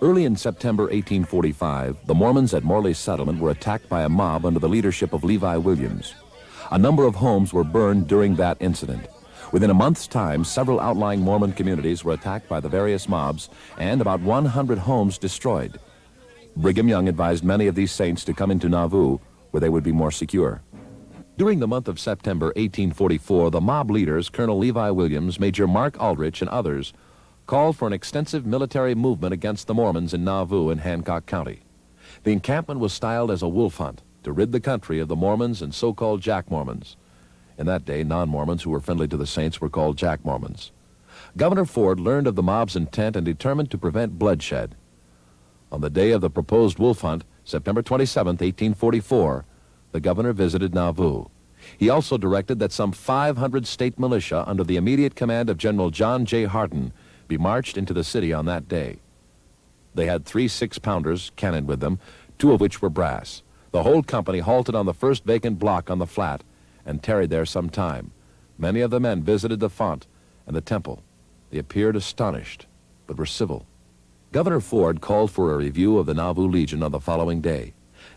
Early in September 1845, the Mormons at Morley's settlement were attacked by a mob under the leadership of Levi Williams. A number of homes were burned during that incident. Within a month's time, several outlying Mormon communities were attacked by the various mobs and about 100 homes destroyed. Brigham Young advised many of these saints to come into Navoo, where they would be more secure. During the month of September 1844, the mob leaders, Colonel Levi Williams, Major Mark Aldrich, and others, called for an extensive military movement against the Mormons in Navoo and Hancock County. The encampment was styled as a wolf hunt to rid the country of the Mormons and so-called Jack Mormons. In that day, non-Mormons who were friendly to the saints were called Jack Mormons. Governor Ford learned of the mob's intent and determined to prevent bloodshed. On the day of the proposed wolf hunt, September 27, 1844, the governor visited Navoo. He also directed that some 500 state militia under the immediate command of General John J. Hardin be marched into the city on that day. They had 3 6-pounders, cannon with them, 2 of which were brass. The whole company halted on the first vacant block on the flat and tarried there some time. Many of the men visited the font and the temple. They appeared astonished, but were civil. Governor Ford called for a review of the Navoo Legion on the following day.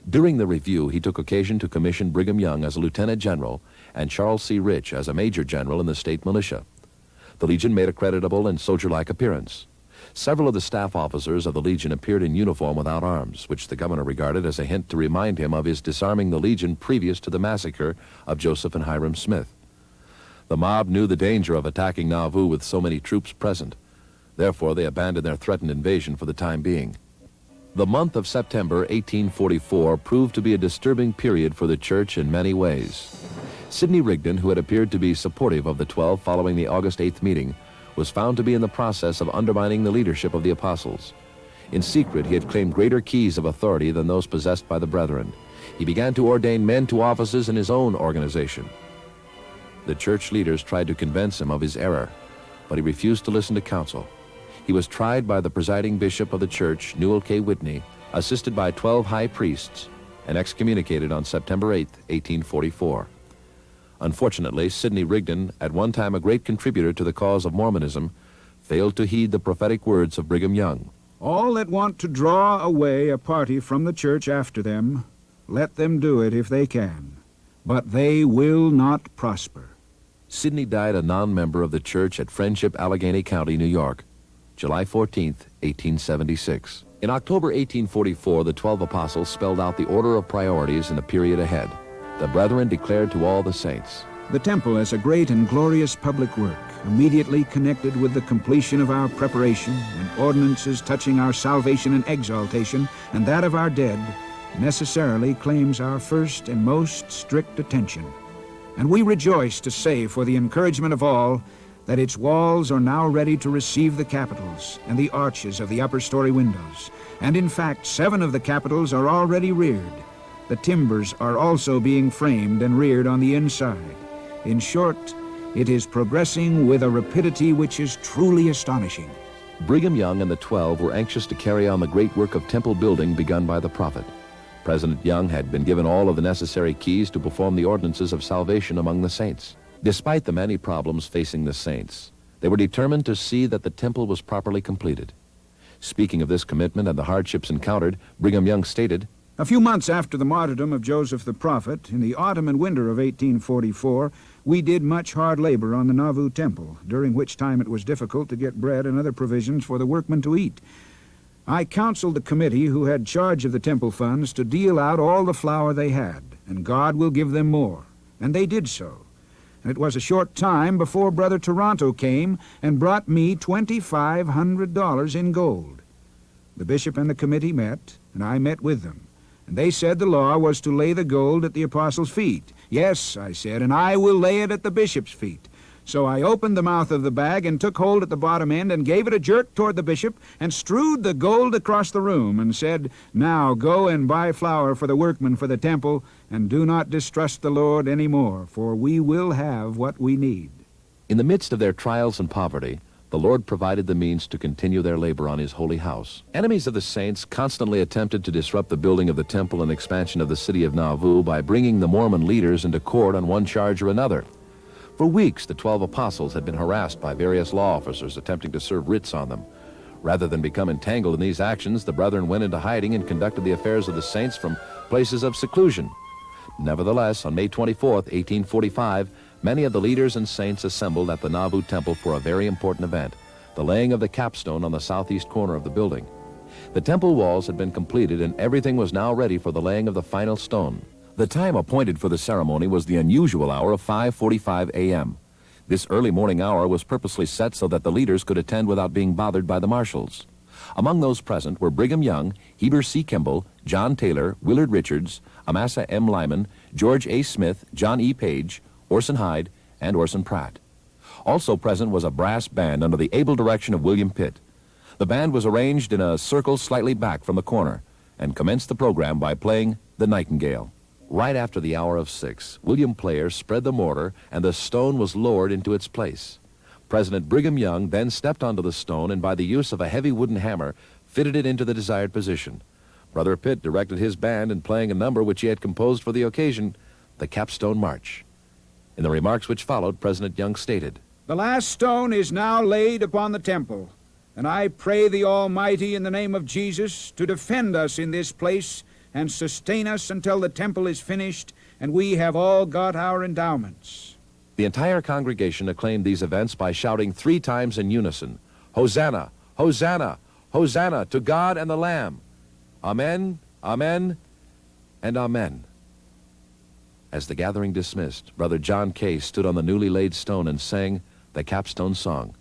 During the review, he took occasion to commission Brigham Young as a lieutenant general and Charles C. Rich as a major general in the state militia. The Legion made a creditable and soldier-like appearance. Several of the staff officers of the Legion appeared in uniform without arms, which the governor regarded as a hint to remind him of his disarming the Legion previous to the massacre of Joseph and Hiram Smith. The mob knew the danger of attacking Navoo with so many troops present. Therefore, they abandoned their threatened invasion for the time being. The month of September 1844 proved to be a disturbing period for the church in many ways. Sidney Rigdon, who had appeared to be supportive of the 12 following the August 8th meeting, was found to be in the process of undermining the leadership of the apostles. In secret, he had claimed greater keys of authority than those possessed by the brethren. He began to ordain men to offices in his own organization. The church leaders tried to convince him of his error, but he refused to listen to counsel. He was tried by the presiding bishop of the church, Newell K. Whitney, assisted by 12 high priests, and excommunicated on September 8, 1844. Unfortunately, Sidney Rigdon, at one time a great contributor to the cause of Mormonism, failed to heed the prophetic words of Brigham Young. All that want to draw away a party from the church after them, let them do it if they can, but they will not prosper. Sidney died a non-member of the church at Friendship, Allegheny County, New York, July 14, 1876. In October 1844, the 12 apostles spelled out the order of priorities in the period ahead. The brethren declared to all the saints, "The temple is a great and glorious public work, immediately connected with the completion of our preparation and ordinances touching our salvation and exaltation, and that of our dead, necessarily claims our first and most strict attention. And we rejoice to say, for the encouragement of all, that its walls are now ready to receive the capitals and the arches of the upper story windows, and in fact 7 of the capitals are already reared. The timbers are also being framed and reared on the inside. In short, it is progressing with a rapidity which is truly astonishing." Brigham Young and the 12 were anxious to carry on the great work of temple building begun by the prophet. President Young had been given all of the necessary keys to perform the ordinances of salvation among the saints. Despite the many problems facing the saints, they were determined to see that the temple was properly completed. Speaking of this commitment and the hardships encountered, Brigham Young stated, "A few months after the martyrdom of Joseph the prophet, in the autumn and winter of 1844, we did much hard labor on the Navoo temple, during which time it was difficult to get bread and other provisions for the workmen to eat. I counseled the committee who had charge of the temple funds to deal out all the flour they had, and God will give them more. And they did so. And it was a short time before Brother Toronto came and brought me $2,500 in gold. The bishop and the committee met, and I met with them. And they said the law was to lay the gold at the apostles' feet. Yes, I said, and I will lay it at the bishop's feet. So I opened the mouth of the bag and took hold at the bottom end and gave it a jerk toward the bishop and strewed the gold across the room and said, 'Now go and buy flour for the workmen for the temple, and do not distrust the Lord any more, for we will have what we need.'" In the midst of their trials and poverty, the Lord provided the means to continue their labor on his holy house. Enemies of the saints constantly attempted to disrupt the building of the temple and expansion of the city of Navoo by bringing the Mormon leaders into court on one charge or another. For weeks, the 12 apostles had been harassed by various law officers attempting to serve writs on them. Rather than become entangled in these actions, the brethren went into hiding and conducted the affairs of the saints from places of seclusion. Nevertheless, on May 24th, 1845, many of the leaders and saints assembled at the Navoo temple for a very important event, the laying of the capstone on the southeast corner of the building. The temple walls had been completed and everything was now ready for the laying of the final stone. The time appointed for the ceremony was the unusual hour of 5:45 a.m. This early morning hour was purposely set so that the leaders could attend without being bothered by the marshals. Among those present were Brigham Young, Heber C. Kimball, John Taylor, Willard Richards, Amasa M. Lyman, George A. Smith, John E. Page, Orson Hyde, and Orson Pratt. Also present was a brass band under the able direction of William Pitt. The band was arranged in a circle slightly back from the corner and commenced the program by playing The Nightingale. Right after the hour of 6, William Player spread the mortar and the stone was lowered into its place. President Brigham Young then stepped onto the stone and by the use of a heavy wooden hammer fitted it into the desired position. Brother Pitt directed his band in playing a number which he had composed for the occasion, the Capstone March. In the remarks which followed, President Young stated, "The last stone is now laid upon the temple, and I pray the Almighty in the name of Jesus to defend us in this place and sustain us until the temple is finished and we have all got our endowments." The entire congregation acclaimed these events by shouting 3 times in unison, "Hosanna, Hosanna, Hosanna to God and the Lamb. Amen, Amen, and Amen." As the gathering dismissed, Brother John Kay stood on the newly laid stone and sang the Capstone Song,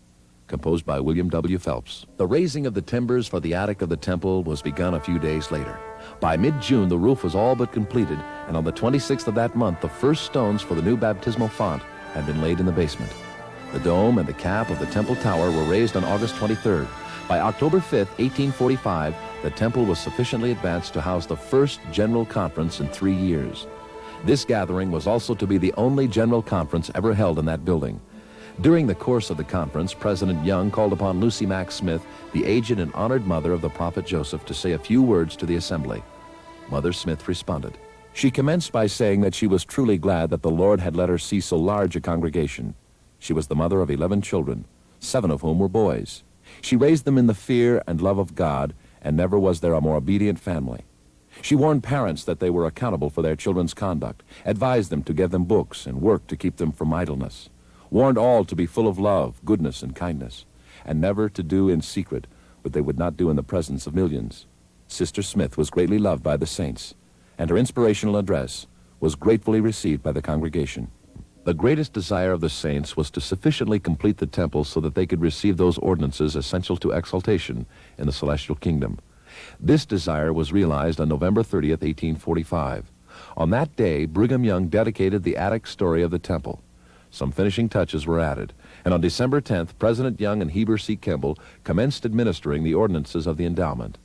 composed by William W. Phelps. The raising of the timbers for the attic of the temple was begun a few days later. By mid-June, the roof was all but completed, and on the 26th of that month, the first stones for the new baptismal font had been laid in the basement. The dome and the cap of the temple tower were raised on August 23rd. By October 5th, 1845, the temple was sufficiently advanced to house the first general conference in 3 years. This gathering was also to be the only general conference ever held in that building. During the course of the conference, President Young called upon Lucy Mack Smith, the aged and honored mother of the prophet Joseph, to say a few words to the assembly. Mother Smith responded. She commenced by saying that she was truly glad that the Lord had let her see so large a congregation. She was the mother of 11 children, 7 of whom were boys. She raised them in the fear and love of God, and never was there a more obedient family. She warned parents that they were accountable for their children's conduct, advised them to give them books and work to keep them from idleness, warned all to be full of love, goodness, and kindness, and never to do in secret what they would not do in the presence of millions. Sister Smith was greatly loved by the saints, and her inspirational address was gratefully received by the congregation. The greatest desire of the saints was to sufficiently complete the temple so that they could receive those ordinances essential to exaltation in the celestial kingdom. This desire was realized on November 30th, 1845. On that day, Brigham Young dedicated the attic story of the temple. Some finishing touches were added, and on December 10th, President Young and Heber C. Kimball commenced administering the ordinances of the endowment.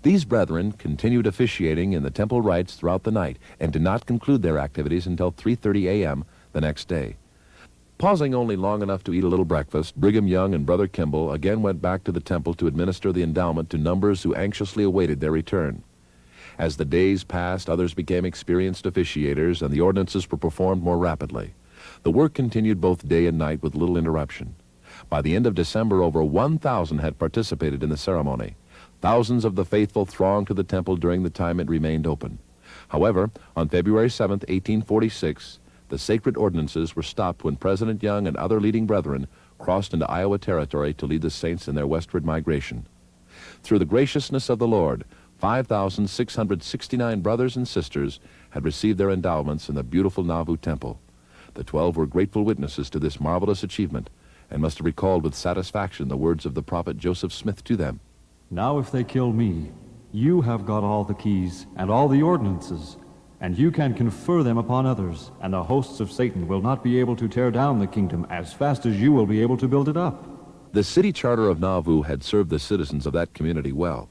These brethren continued officiating in the temple rites throughout the night and did not conclude their activities until 3:30 a.m. the next day. Pausing only long enough to eat a little breakfast, Brigham Young and Brother Kimball again went back to the temple to administer the endowment to numbers who anxiously awaited their return. As the days passed, others became experienced officiators, and the ordinances were performed more rapidly. The work continued both day and night with little interruption. By the end of December, over 1,000 had participated in the ceremony. Thousands of the faithful thronged to the temple during the time it remained open. However, on February 7th, 1846, the sacred ordinances were stopped when President Young and other leading brethren crossed into Iowa territory to lead the saints in their westward migration. Through the graciousness of the Lord, 5,669 brothers and sisters had received their endowments in the beautiful Navoo temple. The 12 were grateful witnesses to this marvelous achievement and must have recalled with satisfaction the words of the prophet Joseph Smith to them. "Now if they kill me, you have got all the keys and all the ordinances, and you can confer them upon others, and the hosts of Satan will not be able to tear down the kingdom as fast as you will be able to build it up." The city charter of Navoo had served the citizens of that community well.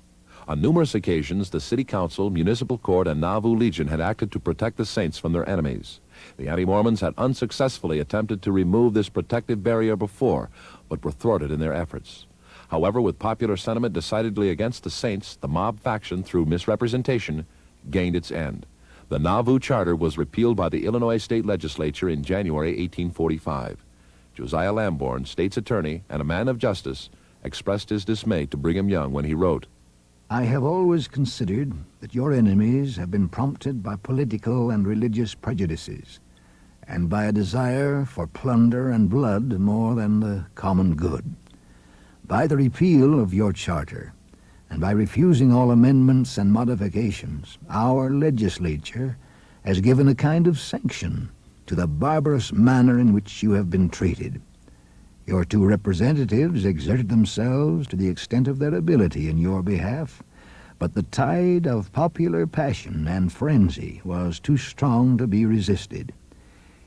On numerous occasions, the city council, municipal court, and Navoo Legion had acted to protect the saints from their enemies. The anti-Mormons had unsuccessfully attempted to remove this protective barrier before, but were thwarted in their efforts. However, with popular sentiment decidedly against the saints, the mob faction, through misrepresentation, gained its end. The Navoo Charter was repealed by the Illinois State Legislature in January 1845. Josiah Lamborn, state's attorney and a man of justice, expressed his dismay to Brigham Young when he wrote, I have always considered that your enemies have been prompted by political and religious prejudices, and by a desire for plunder and blood more than the common good. By the repeal of your charter, and by refusing all amendments and modifications, our legislature has given a kind of sanction to the barbarous manner in which you have been treated. Your two representatives exerted themselves to the extent of their ability in your behalf, but the tide of popular passion and frenzy was too strong to be resisted.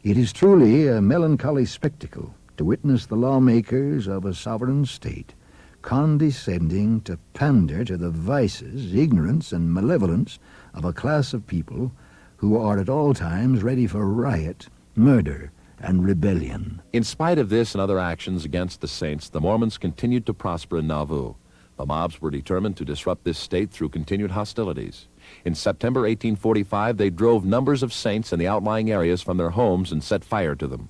It is truly a melancholy spectacle to witness the lawmakers of a sovereign state condescending to pander to the vices, ignorance, and malevolence of a class of people who are at all times ready for riot, murder, and rebellion. In spite of this and other actions against the saints, the Mormons continued to prosper in Navoo. The mobs were determined to disrupt this state through continued hostilities. In September 1845, they drove numbers of saints in the outlying areas from their homes and set fire to them.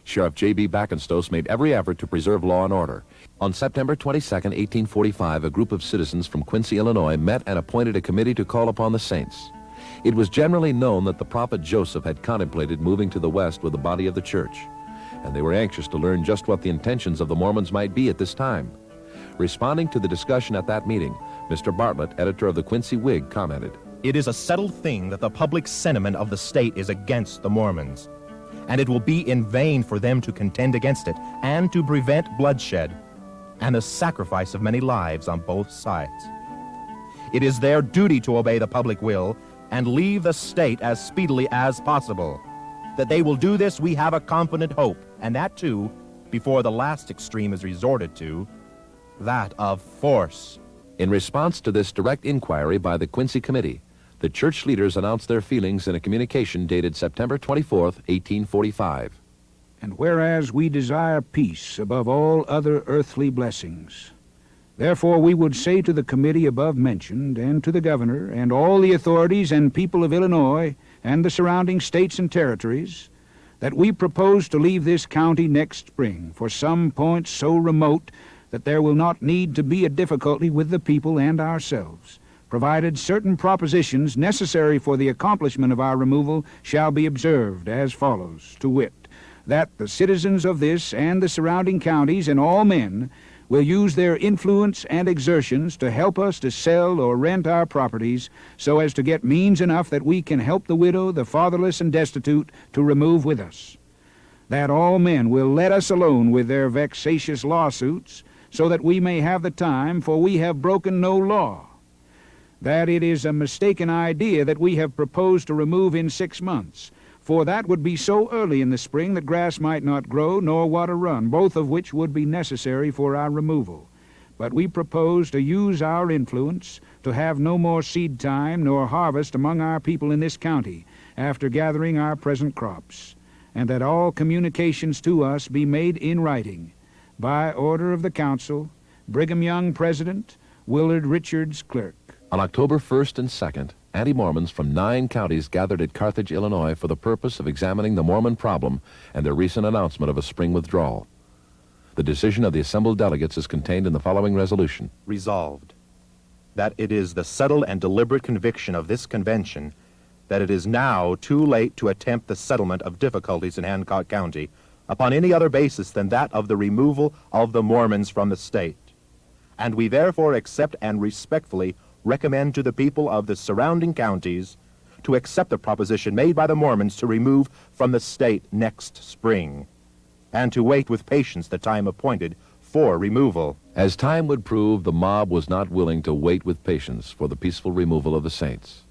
Sheriff J.B. Backenstoss made every effort to preserve law and order. On September 22, 1845, a group of citizens from Quincy, Illinois, met and appointed a committee to call upon the saints. It was generally known that the prophet Joseph had contemplated moving to the west with the body of the church, and they were anxious to learn just what the intentions of the Mormons might be at this time. Responding to the discussion at that meeting, Mr. Bartlett, editor of the Quincy Whig, commented, It is a settled thing that the public sentiment of the state is against the Mormons, and it will be in vain for them to contend against it and to prevent bloodshed and the sacrifice of many lives on both sides. It is their duty to obey the public will and leave the state as speedily as possible. That they will do this, we have a confident hope, and that too, before the last extreme is resorted to, that of force. In response to this direct inquiry by the Quincy Committee, the church leaders announced their feelings in a communication dated September 24, 1845. And whereas we desire peace above all other earthly blessings, therefore we would say to the committee above mentioned, and to the governor, and all the authorities and people of Illinois, and the surrounding states and territories, that we propose to leave this county next spring for some point so remote that there will not need to be a difficulty with the people and ourselves, provided certain propositions necessary for the accomplishment of our removal shall be observed as follows, to wit, that the citizens of this and the surrounding counties and all men will use their influence and exertions to help us to sell or rent our properties so as to get means enough that we can help the widow, the fatherless, and destitute to remove with us. That all men will let us alone with their vexatious lawsuits so that we may have the time, for we have broken no law. That it is a mistaken idea that we have proposed to remove in 6 months, for that would be so early in the spring that grass might not grow nor water run, both of which would be necessary for our removal. But we propose to use our influence to have no more seed time nor harvest among our people in this county after gathering our present crops, and that all communications to us be made in writing, by order of the council, Brigham Young, President, Willard Richards, Clerk. On October 1st and 2nd, anti-Mormons from 9 counties gathered at Carthage, Illinois, for the purpose of examining the Mormon problem and their recent announcement of a spring withdrawal. The decision of the assembled delegates is contained in the following resolution. Resolved, that it is the settled and deliberate conviction of this convention that it is now too late to attempt the settlement of difficulties in Hancock County upon any other basis than that of the removal of the Mormons from the state. And we therefore accept and respectfully recommend to the people of the surrounding counties to accept the proposition made by the Mormons to remove from the state next spring, and to wait with patience the time appointed for removal. As time would prove, the mob was not willing to wait with patience for the peaceful removal of the saints.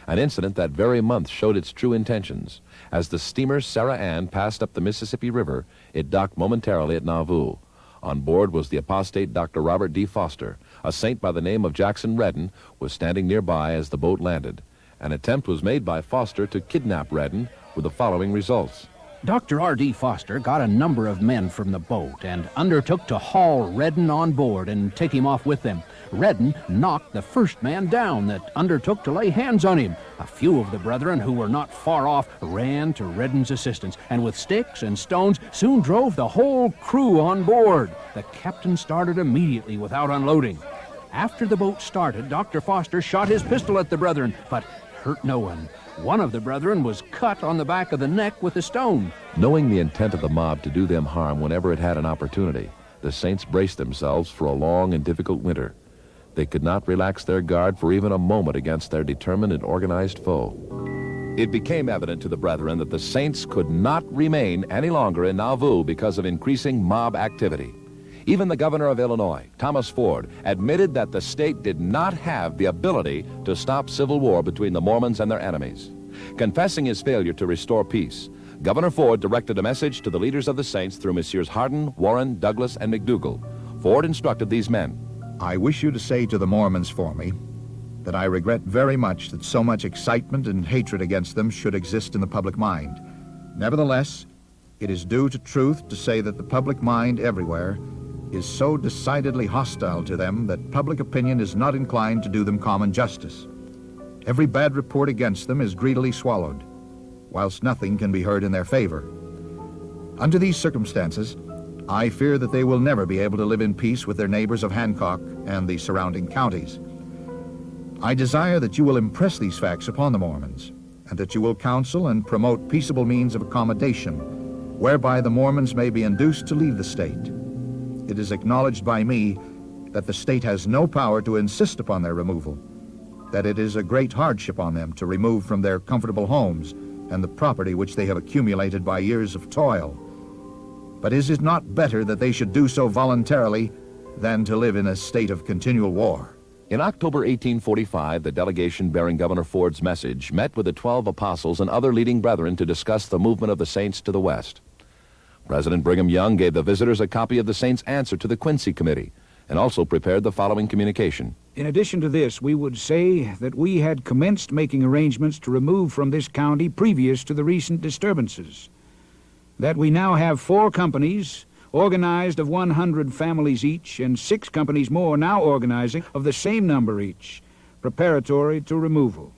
An incident that very month showed its true intentions. As the steamer Sarah Ann passed up the Mississippi River, it docked momentarily at Navoo. On board was the apostate Dr. Robert D. Foster. A saint by the name of Jackson Redden was standing nearby as the boat landed. An attempt was made by Foster to kidnap Redden with the following results. Dr. R.D. Foster got a number of men from the boat and undertook to haul Redden on board and take him off with them. Redden knocked the first man down that undertook to lay hands on him. A few of the brethren who were not far off ran to Redden's assistance, and with sticks and stones soon drove the whole crew on board. The captain started immediately without unloading. After the boat started, Dr. Foster shot his pistol at the brethren, but hurt no one. One of the brethren was cut on the back of the neck with a stone. Knowing the intent of the mob to do them harm whenever it had an opportunity, the saints braced themselves for a long and difficult winter. They could not relax their guard for even a moment against their determined and organized foe. It became evident to the brethren that the saints could not remain any longer in Navoo because of increasing mob activity. Even the governor of Illinois, Thomas Ford, admitted that the state did not have the ability to stop civil war between the Mormons and their enemies. Confessing his failure to restore peace, Governor Ford directed a message to the leaders of the saints through Messrs. Hardin, Warren, Douglas, and McDougal. Ford instructed these men, I wish you to say to the Mormons for me that I regret very much that so much excitement and hatred against them should exist in the public mind. Nevertheless, it is due to truth to say that the public mind everywhere is so decidedly hostile to them that public opinion is not inclined to do them common justice. Every bad report against them is greedily swallowed, whilst nothing can be heard in their favor. Under these circumstances, I fear that they will never be able to live in peace with their neighbors of Hancock and the surrounding counties. I desire that you will impress these facts upon the Mormons, and that you will counsel and promote peaceable means of accommodation, whereby the Mormons may be induced to leave the state. It is acknowledged by me that the state has no power to insist upon their removal, that it is a great hardship on them to remove from their comfortable homes and the property which they have accumulated by years of toil. But is it not better that they should do so voluntarily than to live in a state of continual war? In October 1845, the delegation bearing Governor Ford's message met with the 12 apostles and other leading brethren to discuss the movement of the saints to the west. President Brigham Young gave the visitors a copy of the saints' answer to the Quincy Committee and also prepared the following communication. In addition to this, we would say that we had commenced making arrangements to remove from this county previous to the recent disturbances, that we now have 4 companies organized of 100 families each, and 6 companies more now organizing of the same number each, preparatory to removal.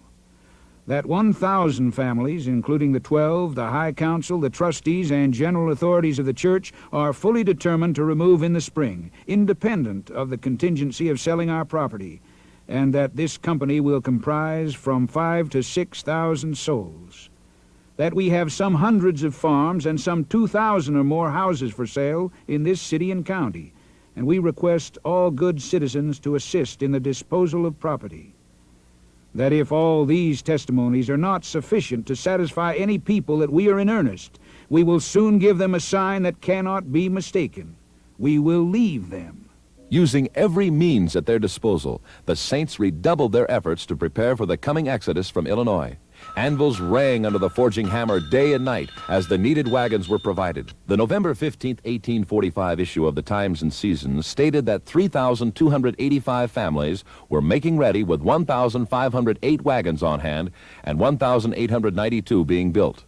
That 1,000 families, including the 12, the High Council, the trustees, and general authorities of the church, are fully determined to remove in the spring, independent of the contingency of selling our property, and that this company will comprise from 5,000 to 6,000 souls. That we have some hundreds of farms and some 2,000 or more houses for sale in this city and county, and we request all good citizens to assist in the disposal of property. That if all these testimonies are not sufficient to satisfy any people that we are in earnest, we will soon give them a sign that cannot be mistaken. We will leave them. Using every means at their disposal, the saints redoubled their efforts to prepare for the coming exodus from Illinois. Anvils rang under the forging hammer day and night as the needed wagons were provided. The November 15, 1845 issue of the Times and Seasons stated that 3,285 families were making ready with 1,508 wagons on hand and 1,892 being built.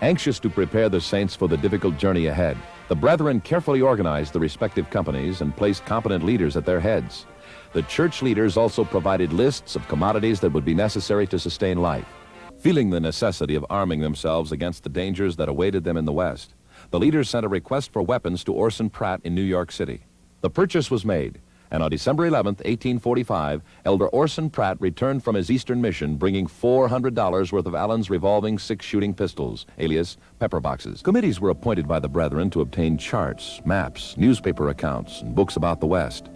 Anxious to prepare the saints for the difficult journey ahead, the brethren carefully organized the respective companies and placed competent leaders at their heads. The church leaders also provided lists of commodities that would be necessary to sustain life. Feeling the necessity of arming themselves against the dangers that awaited them in the West, the leaders sent a request for weapons to Orson Pratt in New York City. The purchase was made, and on December 11, 1845, Elder Orson Pratt returned from his eastern mission bringing $400 worth of Allen's revolving 6-shooting pistols, alias pepper boxes. Committees were appointed by the brethren to obtain charts, maps, newspaper accounts, and books about the West.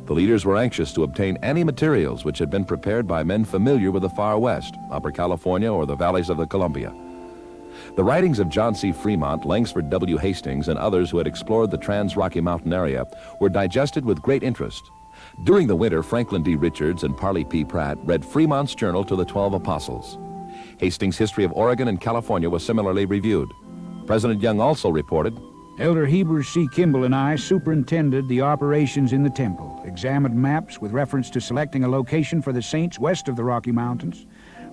The leaders were anxious to obtain any materials which had been prepared by men familiar with the far West, Upper California, or the valleys of the Columbia. The writings of John C. Fremont, Langsford W. Hastings, and others who had explored the Trans-Rocky Mountain area were digested with great interest. During the winter, Franklin D. Richards and Parley P. Pratt read Fremont's journal to the 12 Apostles. Hastings' history of Oregon and California was similarly reviewed. President Young also reported, Elder Heber C. Kimball and I superintended the operations in the temple, examined maps with reference to selecting a location for the saints west of the Rocky Mountains,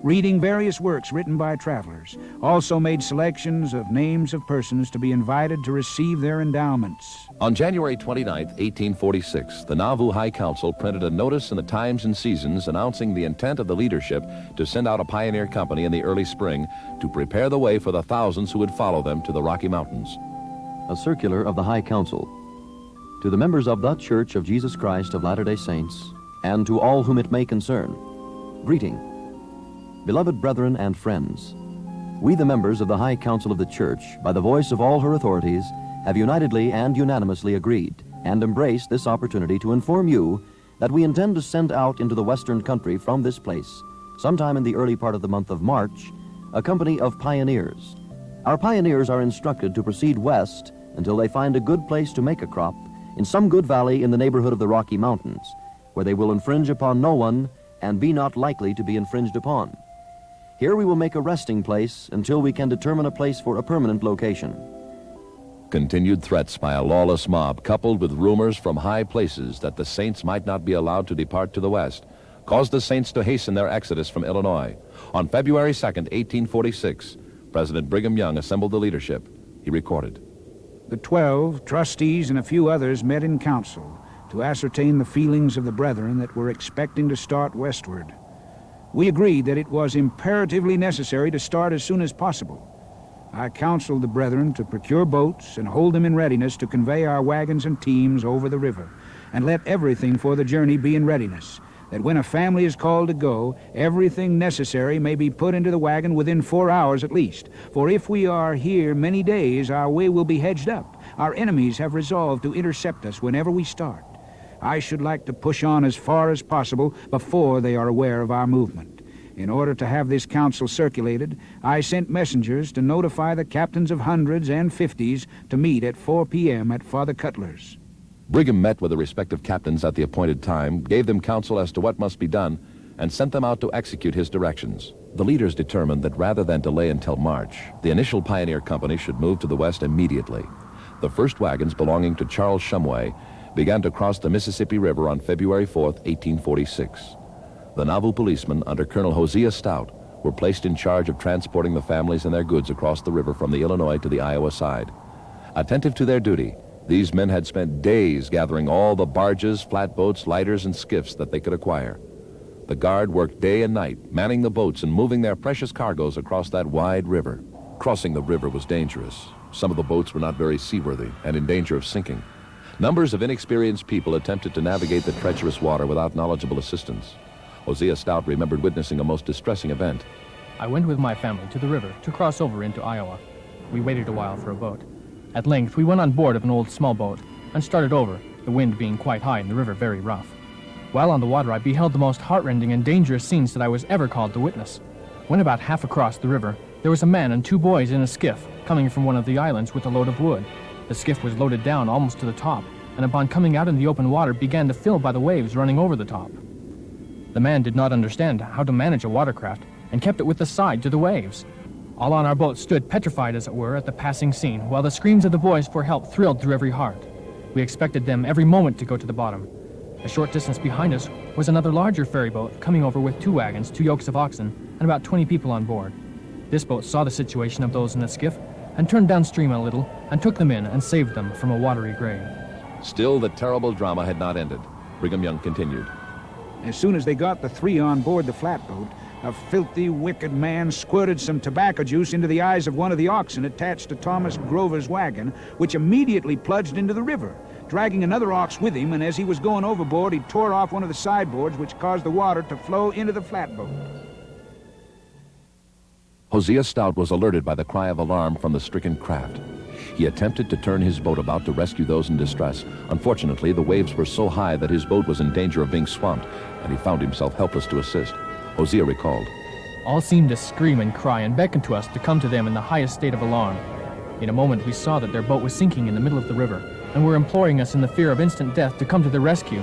reading various works written by travelers, also made selections of names of persons to be invited to receive their endowments. On January 29, 1846, the Navoo High Council printed a notice in the Times and Seasons announcing the intent of the leadership to send out a pioneer company in the early spring to prepare the way for the thousands who would follow them to the Rocky Mountains. A circular of the High Council. To the members of the Church of Jesus Christ of Latter-day Saints, and to all whom it may concern, greeting. Beloved brethren and friends, we the members of the High Council of the Church, by the voice of all her authorities, have unitedly and unanimously agreed and embraced this opportunity to inform you that we intend to send out into the western country from this place, sometime in the early part of the month of March, a company of pioneers. Our pioneers are instructed to proceed west until they find a good place to make a crop in some good valley in the neighborhood of the Rocky Mountains, where they will infringe upon no one and be not likely to be infringed upon. Here we will make a resting place until we can determine a place for a permanent location. Continued threats by a lawless mob, coupled with rumors from high places that the Saints might not be allowed to depart to the west, caused the Saints to hasten their exodus from Illinois. On February 2nd, 1846, President Brigham Young assembled the leadership. He recorded. The 12 trustees and a few others met in council to ascertain the feelings of the brethren that were expecting to start westward. We agreed that it was imperatively necessary to start as soon as possible. I counseled the brethren to procure boats and hold them in readiness to convey our wagons and teams over the river, and let everything for the journey be in readiness, that when a family is called to go, everything necessary may be put into the wagon within 4 hours at least. For if we are here many days, our way will be hedged up. Our enemies have resolved to intercept us whenever we start. I should like to push on as far as possible before they are aware of our movement. In order to have this council circulated, I sent messengers to notify the captains of hundreds and fifties to meet at 4 p.m. at Father Cutler's. Brigham met with the respective captains at the appointed time, gave them counsel as to what must be done, and sent them out to execute his directions. The leaders determined that rather than delay until March, the initial pioneer company should move to the west immediately. The first wagons belonging to Charles Shumway began to cross the Mississippi River on February 4th, 1846. The Navoo policemen, under Colonel Hosea Stout, were placed in charge of transporting the families and their goods across the river from the Illinois to the Iowa side. Attentive to their duty, these men had spent days gathering all the barges, flatboats, lighters, and skiffs that they could acquire. The guard worked day and night, manning the boats and moving their precious cargoes across that wide river. Crossing the river was dangerous. Some of the boats were not very seaworthy and in danger of sinking. Numbers of inexperienced people attempted to navigate the treacherous water without knowledgeable assistance. Hosea Stout remembered witnessing a most distressing event. I went with my family to the river to cross over into Iowa. We waited a while for a boat. At length, we went on board of an old small boat and started over, the wind being quite high and the river very rough. While on the water, I beheld the most heartrending and dangerous scenes that I was ever called to witness. When about half across the river, there was a man and 2 boys in a skiff coming from one of the islands with a load of wood. The skiff was loaded down almost to the top, and upon coming out in the open water began to fill by the waves running over the top. The man did not understand how to manage a watercraft and kept it with the side to the waves. All on our boat stood petrified, as it were, at the passing scene, while the screams of the boys for help thrilled through every heart. We expected them every moment to go to the bottom. A short distance behind us was another larger ferry boat coming over with 2 wagons, 2 yokes of oxen, and about 20 people on board. This boat saw the situation of those in the skiff and turned downstream a little and took them in and saved them from a watery grave. Still, the terrible drama had not ended. Brigham Young continued. As soon as they got the 3 on board the flatboat, a filthy, wicked man squirted some tobacco juice into the eyes of one of the oxen attached to Thomas Grover's wagon, which immediately plunged into the river, dragging another ox with him, and as he was going overboard, he tore off one of the sideboards, which caused the water to flow into the flatboat. Hosea Stout was alerted by the cry of alarm from the stricken craft. He attempted to turn his boat about to rescue those in distress. Unfortunately, the waves were so high that his boat was in danger of being swamped, and he found himself helpless to assist. Hosea recalled. All seemed to scream and cry and beckon to us to come to them in the highest state of alarm. In a moment we saw that their boat was sinking in the middle of the river, and were imploring us in the fear of instant death to come to their rescue.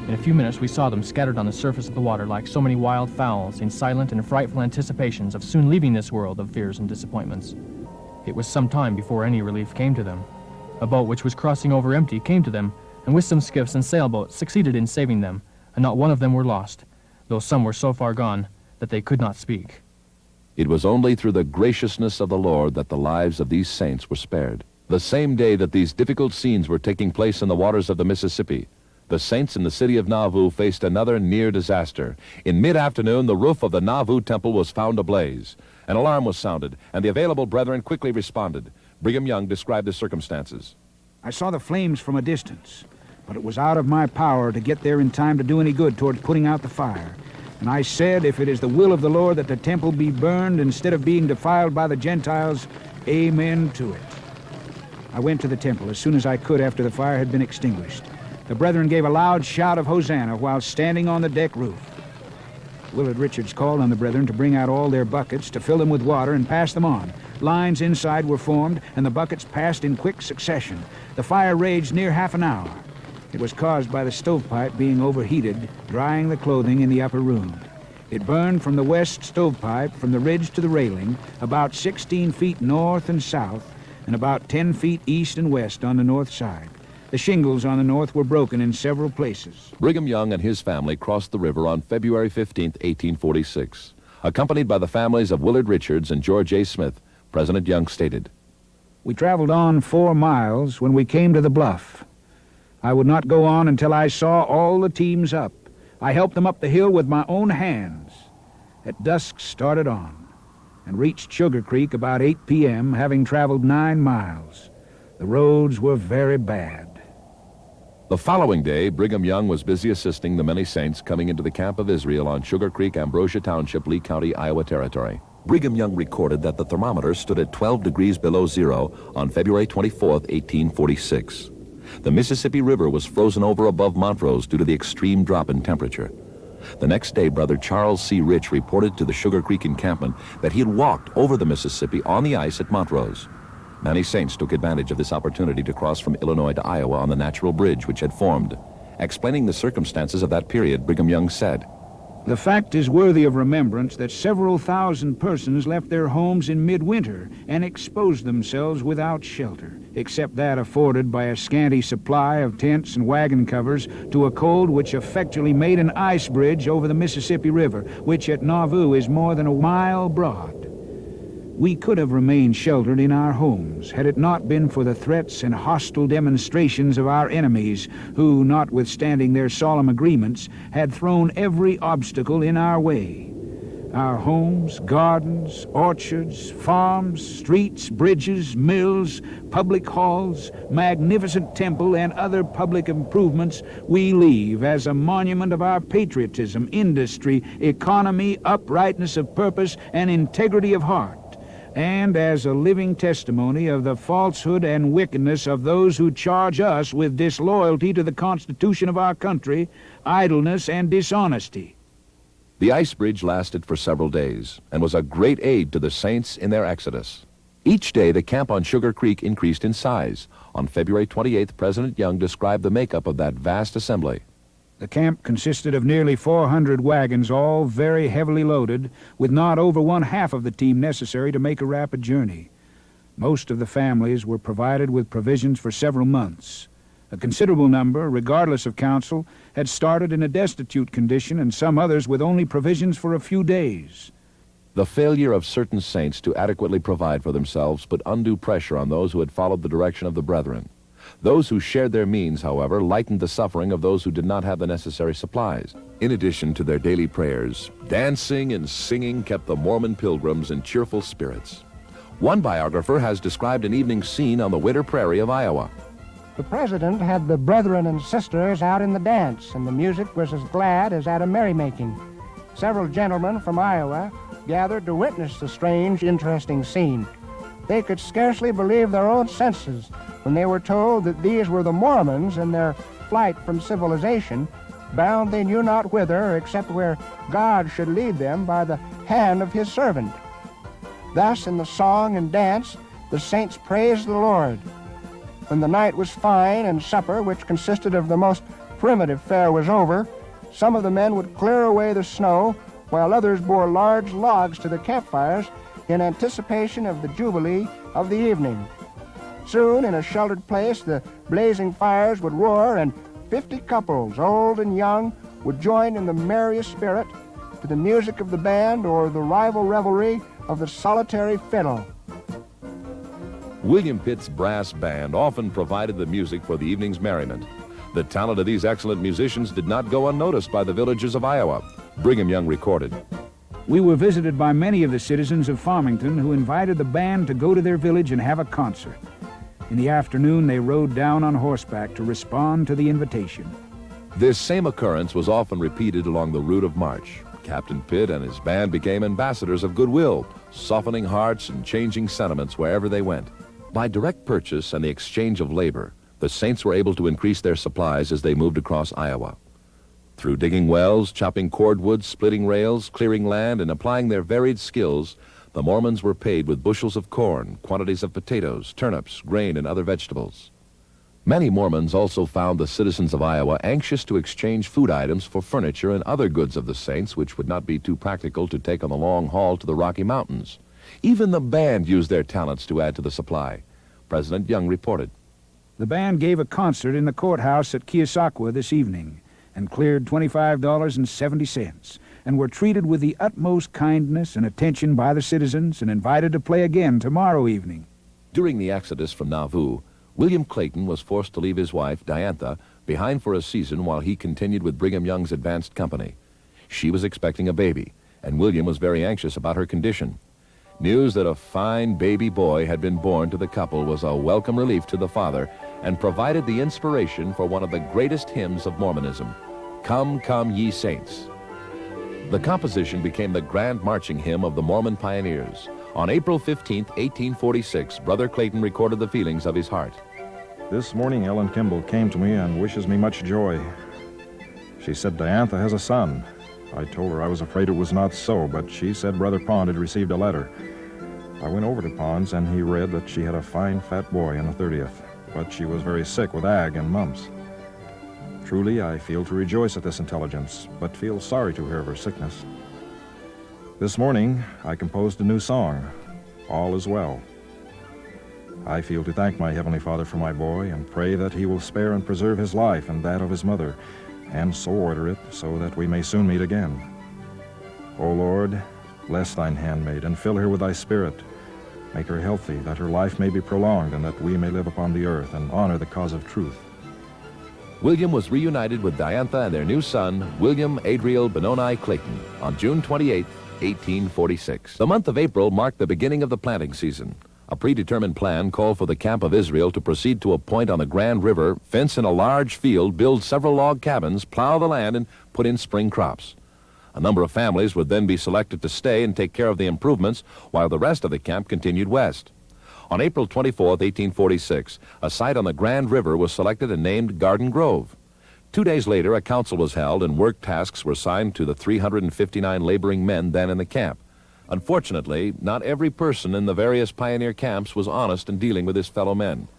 In a few minutes we saw them scattered on the surface of the water like so many wild fowls in silent and frightful anticipations of soon leaving this world of fears and disappointments. It was some time before any relief came to them. A boat which was crossing over empty came to them, and with some skiffs and sailboats succeeded in saving them, and not one of them were lost, though some were so far gone that they could not speak. It was only through the graciousness of the Lord that the lives of these saints were spared. The same day that these difficult scenes were taking place in the waters of the Mississippi, the saints in the city of Navoo faced another near disaster. In mid-afternoon, the roof of the Navoo temple was found ablaze. An alarm was sounded, and the available brethren quickly responded. Brigham Young described the circumstances. I saw the flames from a distance, but it was out of my power to get there in time to do any good toward putting out the fire. And I said, if it is the will of the Lord that the temple be burned instead of being defiled by the Gentiles, amen to it. I went to the temple as soon as I could after the fire had been extinguished. The brethren gave a loud shout of Hosanna while standing on the deck roof. Willard Richards called on the brethren to bring out all their buckets, to fill them with water and pass them on. Lines inside were formed, and the buckets passed in quick succession. The fire raged near half an hour. It was caused by the stovepipe being overheated, drying the clothing in the upper room. It burned from the west stovepipe, from the ridge to the railing, about 16 feet north and south, and about 10 feet east and west on the north side. The shingles on the north were broken in several places. Brigham Young and his family crossed the river on February 15, 1846. Accompanied by the families of Willard Richards and George A. Smith, President Young stated, We traveled on 4 miles when we came to the bluff. I would not go on until I saw all the teams up. I helped them up the hill with my own hands. At dusk started on, and reached Sugar Creek about 8 p.m., having traveled 9 miles. The roads were very bad. The following day, Brigham Young was busy assisting the many saints coming into the camp of Israel on Sugar Creek, Ambrosia Township, Lee County, Iowa Territory. Brigham Young recorded that the thermometer stood at 12 degrees below zero on February 24, 1846. The Mississippi River was frozen over above Montrose due to the extreme drop in temperature. The next day, Brother Charles C. Rich reported to the Sugar Creek encampment that he had walked over the Mississippi on the ice at Montrose. Many saints took advantage of this opportunity to cross from Illinois to Iowa on the natural bridge which had formed. Explaining the circumstances of that period, Brigham Young said, The fact is worthy of remembrance that several thousand persons left their homes in midwinter and exposed themselves without shelter, except that afforded by a scanty supply of tents and wagon covers, to a cold which effectually made an ice bridge over the Mississippi River, which at Navoo is more than a mile broad. We could have remained sheltered in our homes had it not been for the threats and hostile demonstrations of our enemies, who, notwithstanding their solemn agreements, had thrown every obstacle in our way. Our homes, gardens, orchards, farms, streets, bridges, mills, public halls, magnificent temple, and other public improvements we leave as a monument of our patriotism, industry, economy, uprightness of purpose, and integrity of heart, and as a living testimony of the falsehood and wickedness of those who charge us with disloyalty to the Constitution of our country, idleness, and dishonesty. The ice bridge lasted for several days and was a great aid to the saints in their exodus. Each day, the camp on Sugar Creek increased in size. On February 28th, President Young described the makeup of that vast assembly. The camp consisted of nearly 400 wagons, all very heavily loaded, with not over one-half of the team necessary to make a rapid journey. Most of the families were provided with provisions for several months. A considerable number, regardless of counsel, had started in a destitute condition, and some others with only provisions for a few days. The failure of certain saints to adequately provide for themselves put undue pressure on those who had followed the direction of the brethren. Those who shared their means, however, lightened the suffering of those who did not have the necessary supplies. In addition to their daily prayers, dancing and singing kept the Mormon pilgrims in cheerful spirits. One biographer has described an evening scene on the winter prairie of Iowa. The president had the brethren and sisters out in the dance, and the music was as glad as at a merrymaking. Several gentlemen from Iowa gathered to witness the strange, interesting scene. They could scarcely believe their own senses when they were told that these were the Mormons in their flight from civilization, bound they knew not whither except where God should lead them by the hand of his servant. Thus, in the song and dance, the saints praised the Lord. When the night was fine and supper, which consisted of the most primitive fare, was over, some of the men would clear away the snow, while others bore large logs to the campfires in anticipation of the jubilee of the evening. Soon, in a sheltered place, the blazing fires would roar, and 50 couples, old and young, would join in the merriest spirit to the music of the band or the rival revelry of the solitary fiddle. William Pitt's brass band often provided the music for the evening's merriment. The talent of these excellent musicians did not go unnoticed by the villagers of Iowa. Brigham Young recorded. We were visited by many of the citizens of Farmington who invited the band to go to their village and have a concert. In the afternoon, they rode down on horseback to respond to the invitation. This same occurrence was often repeated along the route of march. Captain Pitt and his band became ambassadors of goodwill, softening hearts and changing sentiments wherever they went. By direct purchase and the exchange of labor, the Saints were able to increase their supplies as they moved across Iowa. Through digging wells, chopping cordwood, splitting rails, clearing land, and applying their varied skills, the Mormons were paid with bushels of corn, quantities of potatoes, turnips, grain, and other vegetables. Many Mormons also found the citizens of Iowa anxious to exchange food items for furniture and other goods of the Saints, which would not be too practical to take on the long haul to the Rocky Mountains. Even the band used their talents to add to the supply. President Young reported. The band gave a concert in the courthouse at Keosauqua this evening and cleared $25.70, and were treated with the utmost kindness and attention by the citizens and invited to play again tomorrow evening. During the exodus from Navoo, William Clayton was forced to leave his wife, Diantha, behind for a season while he continued with Brigham Young's advanced company. She was expecting a baby, and William was very anxious about her condition. News that a fine baby boy had been born to the couple was a welcome relief to the father and provided the inspiration for one of the greatest hymns of Mormonism, Come, Come, Ye Saints. The composition became the grand marching hymn of the Mormon pioneers. On April 15, 1846, Brother Clayton recorded the feelings of his heart. This morning Ellen Kimball came to me and wishes me much joy. She said Diantha has a son. I told her I was afraid it was not so, but she said Brother Pond had received a letter. I went over to Pond's and he read that she had a fine fat boy on the 30th, but she was very sick with ague and mumps. Truly, I feel to rejoice at this intelligence, but feel sorry to hear of her sickness. This morning, I composed a new song, All Is Well. I feel to thank my Heavenly Father for my boy and pray that he will spare and preserve his life and that of his mother, and so order it so that we may soon meet again. O Lord, bless thine handmaid and fill her with thy spirit. Make her healthy, that her life may be prolonged and that we may live upon the earth and honor the cause of truth. William was reunited with Diantha and their new son, William Adriel Benoni Clayton, on June 28, 1846. The month of April marked the beginning of the planting season. A predetermined plan called for the camp of Israel to proceed to a point on the Grand River, fence in a large field, build several log cabins, plow the land, and put in spring crops. A number of families would then be selected to stay and take care of the improvements, while the rest of the camp continued west. On April 24, 1846, a site on the Grand River was selected and named Garden Grove. 2 days later, a council was held and work tasks were assigned to the 359 laboring men then in the camp. Unfortunately, not every person in the various pioneer camps was honest in dealing with his fellow men.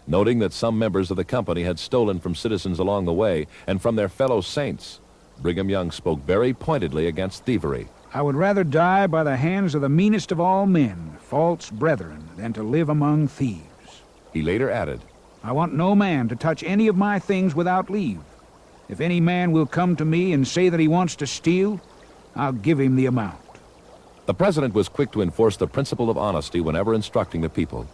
Noting that some members of the company had stolen from citizens along the way and from their fellow saints, Brigham Young spoke very pointedly against thievery. I would rather die by the hands of the meanest of all men, false brethren, than to live among thieves. He later added, I want no man to touch any of my things without leave. If any man will come to me and say that he wants to steal, I'll give him the amount. The president was quick to enforce the principle of honesty whenever instructing the people.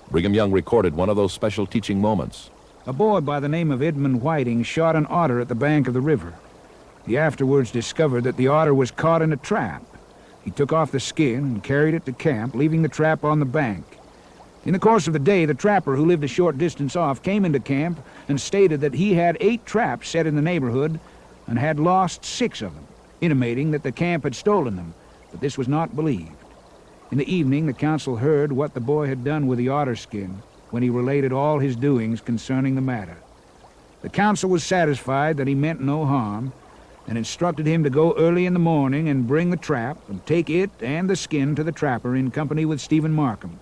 Brigham Young recorded one of those special teaching moments. A boy by the name of Edmund Whiting shot an otter at the bank of the river. He afterwards discovered that the otter was caught in a trap. He took off the skin and carried it to camp, leaving the trap on the bank. In the course of the day, the trapper, who lived a short distance off, came into camp and stated that he had 8 traps set in the neighborhood and had lost 6 of them, intimating that the camp had stolen them, but this was not believed. In the evening, the council heard what the boy had done with the otter skin when he related all his doings concerning the matter. The council was satisfied that he meant no harm and instructed him to go early in the morning and bring the trap and take it and the skin to the trapper in company with Stephen Markham.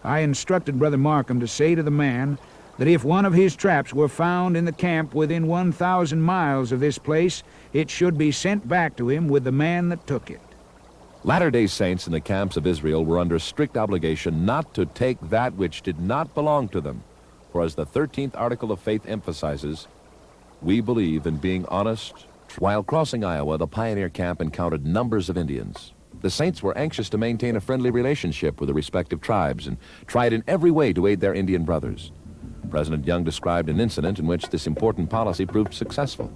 I instructed Brother Markham to say to the man that if one of his traps were found in the camp within 1,000 miles of this place, it should be sent back to him with the man that took it. Latter-day Saints in the camps of Israel were under strict obligation not to take that which did not belong to them, for as the 13th article of faith emphasizes, we believe in being honest. While crossing Iowa, the pioneer camp encountered numbers of Indians. The Saints were anxious to maintain a friendly relationship with the respective tribes and tried in every way to aid their Indian brothers. President Young described an incident in which this important policy proved successful.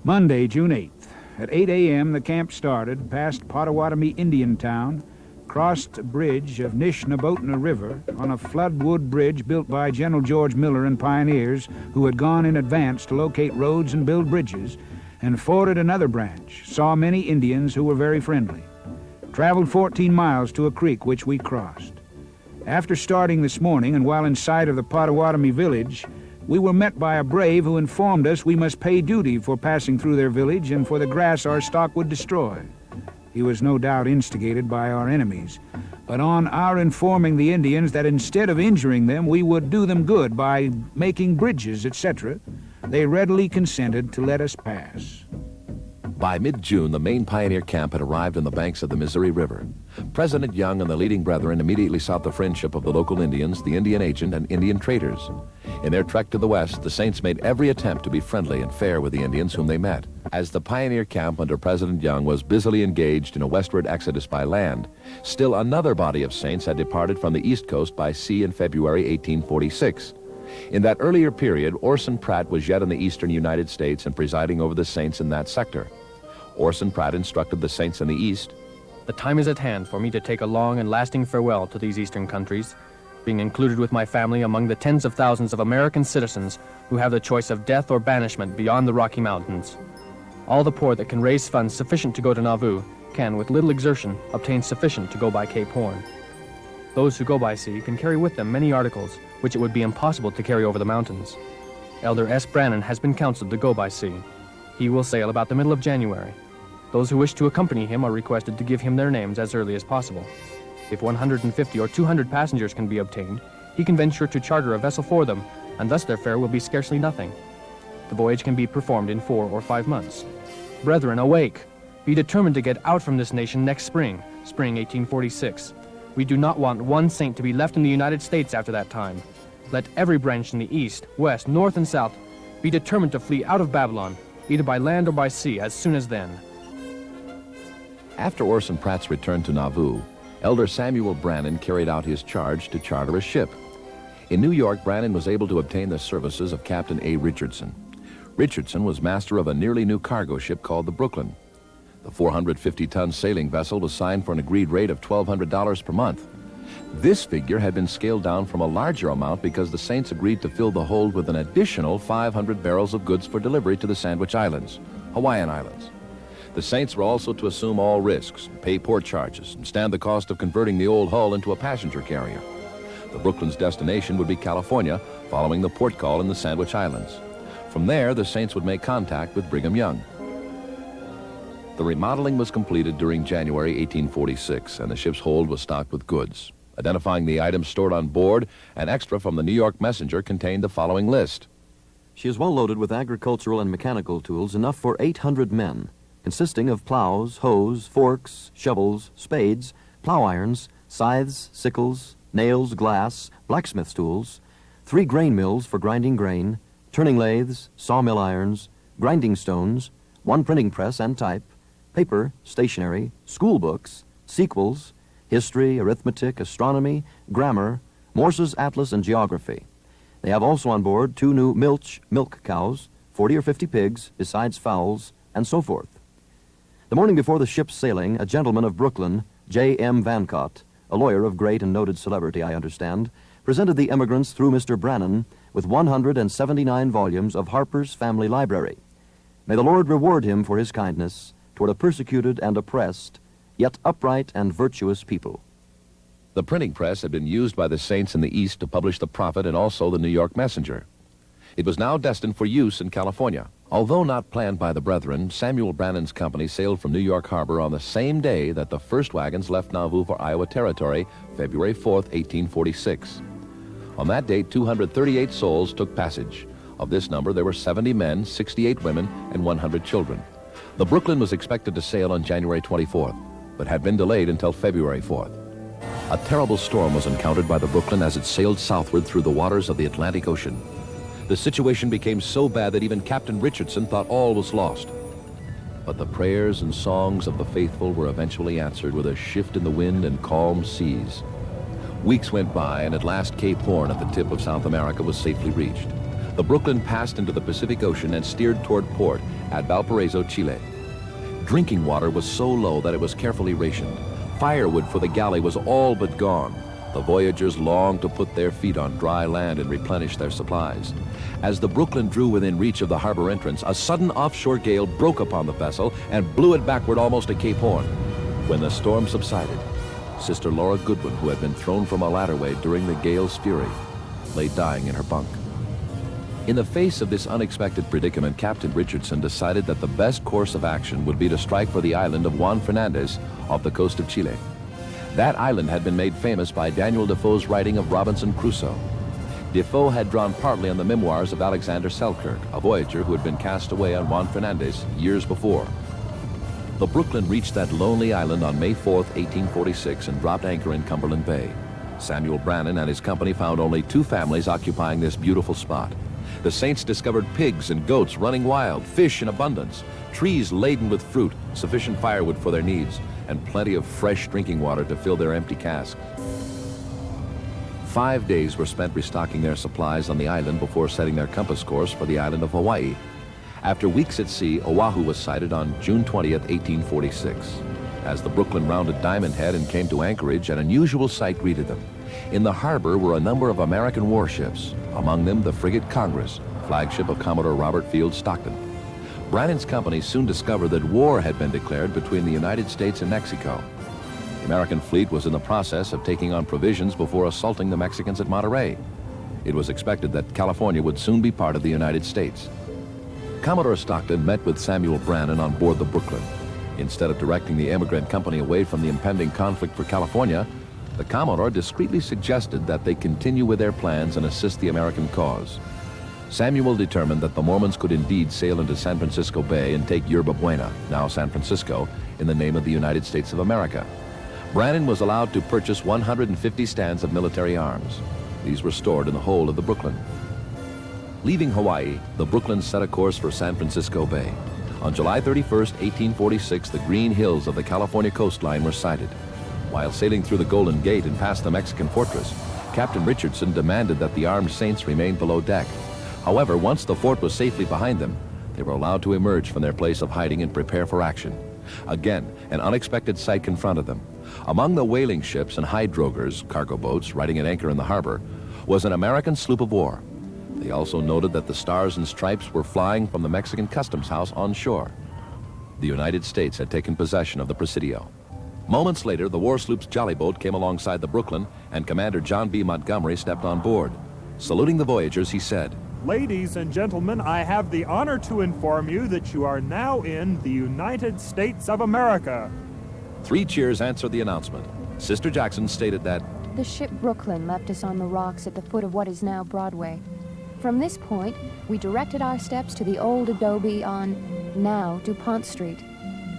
Monday, June 8th. At 8 a.m., the camp started, past Potawatomi Indian Town, crossed a bridge of Nishnabotna River on a floodwood bridge built by General George Miller and pioneers who had gone in advance to locate roads and build bridges, and forded another branch, saw many Indians who were very friendly. Traveled 14 miles to a creek which we crossed. After starting this morning and while in sight of the Potawatomi village, we were met by a brave who informed us we must pay duty for passing through their village and for the grass our stock would destroy. He was no doubt instigated by our enemies, but on our informing the Indians that instead of injuring them, we would do them good by making bridges, etc., they readily consented to let us pass. By mid-June, the main pioneer camp had arrived on the banks of the Missouri River. President Young and the leading brethren immediately sought the friendship of the local Indians, the Indian agent, and Indian traders. In their trek to the west, the Saints made every attempt to be friendly and fair with the Indians whom they met. As the pioneer camp under President Young was busily engaged in a westward exodus by land, still another body of Saints had departed from the East Coast by sea in February 1846. In that earlier period, Orson Pratt was yet in the eastern United States and presiding over the Saints in that sector. Orson Pratt instructed the Saints in the East, The time is at hand for me to take a long and lasting farewell to these eastern countries, being included with my family among the tens of thousands of American citizens who have the choice of death or banishment beyond the Rocky Mountains. All the poor that can raise funds sufficient to go to Navoo can, with little exertion, obtain sufficient to go by Cape Horn. Those who go by sea can carry with them many articles which it would be impossible to carry over the mountains. Elder S. Brannan has been counseled to go by sea. He will sail about the middle of January. Those who wish to accompany him are requested to give him their names as early as possible. If 150 or 200 passengers can be obtained, he can venture to charter a vessel for them, and thus their fare will be scarcely nothing. The voyage can be performed in 4 or 5 months. Brethren, awake! Be determined to get out from this nation next spring, spring 1846. We do not want one saint to be left in the United States after that time. Let every branch in the east, west, north, and south be determined to flee out of Babylon, either by land or by sea, as soon as then. After Orson Pratt's return to Navoo, Elder Samuel Brannan carried out his charge to charter a ship. In New York, Brannan was able to obtain the services of Captain A. Richardson. Richardson was master of a nearly new cargo ship called the Brooklyn. The 450-ton sailing vessel was signed for an agreed rate of $1,200 per month. This figure had been scaled down from a larger amount because the Saints agreed to fill the hold with an additional 500 barrels of goods for delivery to the Sandwich Islands, Hawaiian Islands. The Saints were also to assume all risks, pay port charges, and stand the cost of converting the old hull into a passenger carrier. The Brooklyn's destination would be California, following the port call in the Sandwich Islands. From there, the Saints would make contact with Brigham Young. The remodeling was completed during January 1846, and the ship's hold was stocked with goods. Identifying the items stored on board, an extra from the New York Messenger contained the following list. She is well loaded with agricultural and mechanical tools, enough for 800 men, consisting of plows, hoes, forks, shovels, spades, plow irons, scythes, sickles, nails, glass, blacksmith's tools, 3 grain mills for grinding grain, turning lathes, sawmill irons, grinding stones, 1 printing press and type, paper, stationery, school books, sequels, history, arithmetic, astronomy, grammar, Morse's Atlas, and geography. They have also on board 2 new milk cows, 40 or 50 pigs, besides fowls, and so forth. The morning before the ship's sailing, a gentleman of Brooklyn, J.M. Vancott, a lawyer of great and noted celebrity, I understand, presented the emigrants through Mr. Brannan with 179 volumes of Harper's Family Library. May the Lord reward him for his kindness toward a persecuted and oppressed, yet upright and virtuous people. The printing press had been used by the Saints in the East to publish the Prophet and also the New York Messenger. It was now destined for use in California. Although not planned by the brethren, Samuel Brannan's company sailed from New York Harbor on the same day that the first wagons left Nauvoo for Iowa Territory, February 4th, 1846. On that date, 238 souls took passage. Of this number, there were 70 men, 68 women, and 100 children. The Brooklyn was expected to sail on January 24th, but had been delayed until February 4th. A terrible storm was encountered by the Brooklyn as it sailed southward through the waters of the Atlantic Ocean. The situation became so bad that even Captain Richardson thought all was lost. but the prayers and songs of the faithful were eventually answered with a shift in the wind and calm seas. Weeks went by, and at last Cape Horn at the tip of South America was safely reached. The Brooklyn passed into the Pacific Ocean and steered toward port at Valparaiso, Chile. Drinking water was so low that it was carefully rationed. Firewood for the galley was all but gone. The voyagers longed to put their feet on dry land and replenish their supplies. As the Brooklyn drew within reach of the harbor entrance, a sudden offshore gale broke upon the vessel and blew it backward almost to Cape Horn. When the storm subsided, Sister Laura Goodwin, who had been thrown from a ladderway during the gale's fury, lay dying in her bunk. In the face of this unexpected predicament, Captain Richardson decided that the best course of action would be to strike for the island of Juan Fernandez off the coast of Chile. That island had been made famous by Daniel Defoe's writing of Robinson Crusoe. Defoe had drawn partly on the memoirs of Alexander Selkirk, a voyager who had been cast away on Juan Fernandez years before. The Brooklyn reached that lonely island on May 4th, 1846, and dropped anchor in Cumberland Bay. Samuel Brannan and his company found only 2 families occupying this beautiful spot. The Saints discovered pigs and goats running wild, fish in abundance, trees laden with fruit, sufficient firewood for their needs, and plenty of fresh drinking water to fill their empty casks. 5 days were spent restocking their supplies on the island before setting their compass course for the island of Hawaii. After weeks at sea, Oahu was sighted on June 20th, 1846. As the Brooklyn rounded Diamond Head and came to anchorage, an unusual sight greeted them. In the harbor were a number of American warships, among them the frigate Congress, flagship of Commodore Robert Field Stockton. Brannan's company soon discovered that war had been declared between the United States and Mexico. The American fleet was in the process of taking on provisions before assaulting the Mexicans at Monterey. It was expected that California would soon be part of the United States. Commodore Stockton met with Samuel Brannan on board the Brooklyn. Instead of directing the emigrant company away from the impending conflict for California, the Commodore discreetly suggested that they continue with their plans and assist the American cause. Samuel determined that the Mormons could indeed sail into San Francisco Bay and take Yerba Buena, now San Francisco, in the name of the United States of America. Brannan was allowed to purchase 150 stands of military arms. These were stored in the hold of the Brooklyn. Leaving Hawaii, the Brooklyn set a course for San Francisco Bay. On July 31st, 1846, the green hills of the California coastline were sighted. While sailing through the Golden Gate and past the Mexican fortress, Captain Richardson demanded that the armed Saints remain below deck. However, once the fort was safely behind them, they were allowed to emerge from their place of hiding and prepare for action. Again, an unexpected sight confronted them. Among the whaling ships and hydrogers, cargo boats, riding at anchor in the harbor, was an American sloop of war. They also noted that the stars and stripes were flying from the Mexican customs house on shore. The United States had taken possession of the Presidio. Moments later, the war sloop's jolly boat came alongside the Brooklyn, and Commander John B. Montgomery stepped on board. Saluting the voyagers, he said, "Ladies and gentlemen, I have the honor to inform you that you are now in the United States of America." 3 cheers answered the announcement. Sister Jackson stated that the ship Brooklyn left us on the rocks at the foot of what is now Broadway. From this point, we directed our steps to the old adobe on, now, DuPont Street.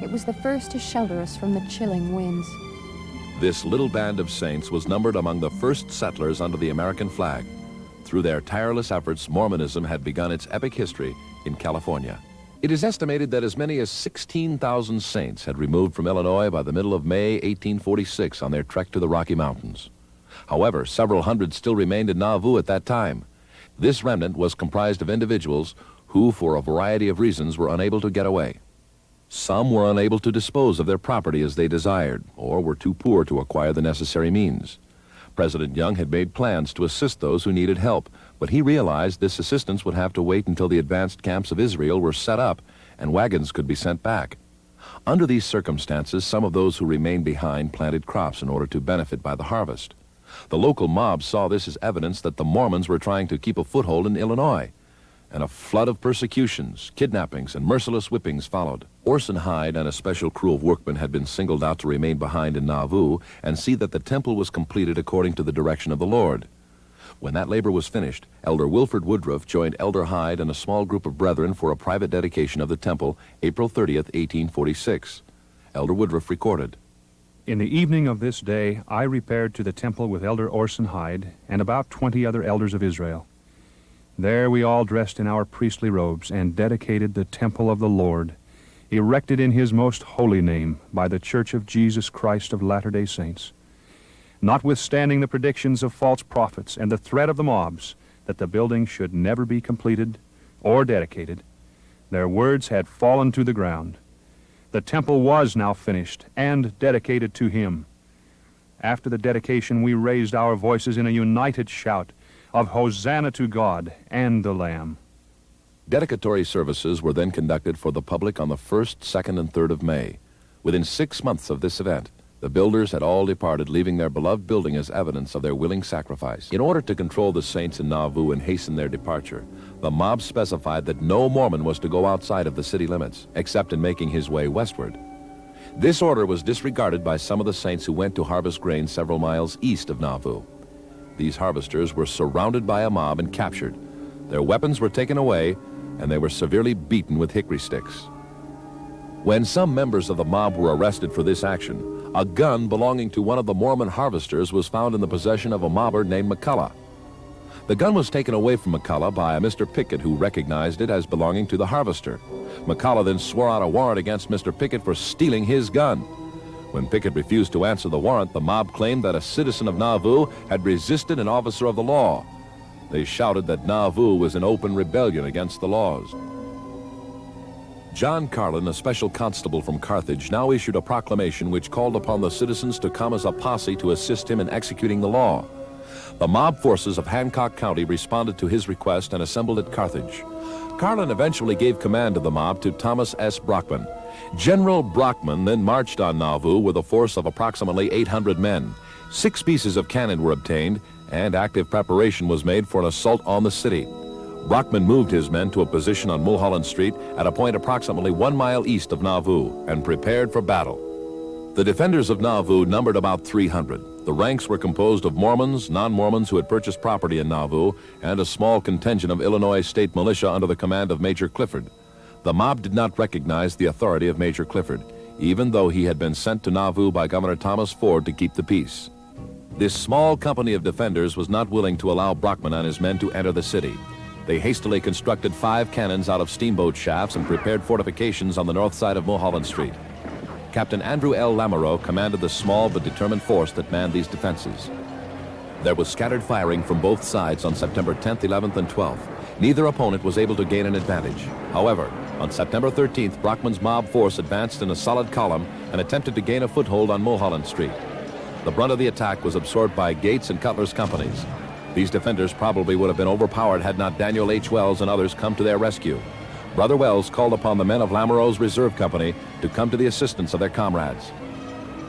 It was the first to shelter us from the chilling winds. this little band of saints was numbered among the first settlers under the American flag. Through their tireless efforts, Mormonism had begun its epic history in California. It is estimated that as many as 16,000 saints had removed from Illinois by the middle of May 1846 on their trek to the Rocky Mountains. However, several hundred still remained in Navoo at that time. This remnant was comprised of individuals who, for a variety of reasons, were unable to get away. Some were unable to dispose of their property as they desired, or were too poor to acquire the necessary means. President Young had made plans to assist those who needed help, but he realized this assistance would have to wait until the advanced camps of Israel were set up and wagons could be sent back. Under these circumstances, some of those who remained behind planted crops in order to benefit by the harvest. The local mob saw this as evidence that the Mormons were trying to keep a foothold in Illinois, and a flood of persecutions, kidnappings, and merciless whippings followed. Orson Hyde and a special crew of workmen had been singled out to remain behind in Navoo and see that the temple was completed according to the direction of the Lord. When that labor was finished, Elder Wilford Woodruff joined Elder Hyde and a small group of brethren for a private dedication of the temple, April 30th, 1846. Elder Woodruff recorded, "In the evening of this day, I repaired to the temple with Elder Orson Hyde and about 20 other elders of Israel. There we all dressed in our priestly robes and dedicated the temple of the Lord. erected in his most holy name by the Church of Jesus Christ of Latter-day Saints. Notwithstanding the predictions of false prophets and the threat of the mobs that the building should never be completed or dedicated, their words had fallen to the ground. The temple was now finished and dedicated to him. After the dedication, we raised our voices in a united shout of Hosanna to God and the Lamb. Dedicatory services were then conducted for the public on the 1st, 2nd, and 3rd of May. Within 6 months of this event, the builders had all departed, leaving their beloved building as evidence of their willing sacrifice. In order to control the saints in Navoo and hasten their departure, the mob specified that no Mormon was to go outside of the city limits, except in making his way westward. This order was disregarded by some of the saints who went to harvest grain several miles east of Navoo. These harvesters were surrounded by a mob and captured. Their weapons were taken away, and they were severely beaten with hickory sticks. When some members of the mob were arrested for this action, a gun belonging to one of the Mormon harvesters was found in the possession of a mobber named McCullough. The gun was taken away from McCullough by a Mr. Pickett, who recognized it as belonging to the harvester. McCullough then swore out a warrant against Mr. Pickett for stealing his gun. When Pickett refused to answer the warrant, the mob claimed that a citizen of Navoo had resisted an officer of the law. They shouted that Navoo was in open rebellion against the laws. John Carlin, a special constable from Carthage, now issued a proclamation which called upon the citizens to come as a posse to assist him in executing the law. The mob forces of Hancock County responded to his request and assembled at Carthage. Carlin eventually gave command of the mob to Thomas S. Brockman. General Brockman then marched on Navoo with a force of approximately 800 men. 6 pieces of cannon were obtained, and active preparation was made for an assault on the city. Brockman moved his men to a position on Mulholland Street at a point approximately 1 mile east of Navoo and prepared for battle. The defenders of Navoo numbered about 300. The ranks were composed of Mormons, non-Mormons who had purchased property in Navoo, and a small contingent of Illinois State Militia under the command of Major Clifford. The mob did not recognize the authority of Major Clifford, even though he had been sent to Navoo by Governor Thomas Ford to keep the peace. This small company of defenders was not willing to allow Brockman and his men to enter the city. They hastily constructed 5 cannons out of steamboat shafts and prepared fortifications on the north side of Mulholland Street. Captain Andrew L. Lamoureux commanded the small but determined force that manned these defenses. There was scattered firing from both sides on September 10th, 11th, and 12th. Neither opponent was able to gain an advantage. However, on September 13th, Brockman's mob force advanced in a solid column and attempted to gain a foothold on Mulholland Street. The brunt of the attack was absorbed by Gates and Cutler's companies. These defenders probably would have been overpowered had not Daniel H. Wells and others come to their rescue. Brother Wells called upon the men of Lamoureux's reserve company to come to the assistance of their comrades.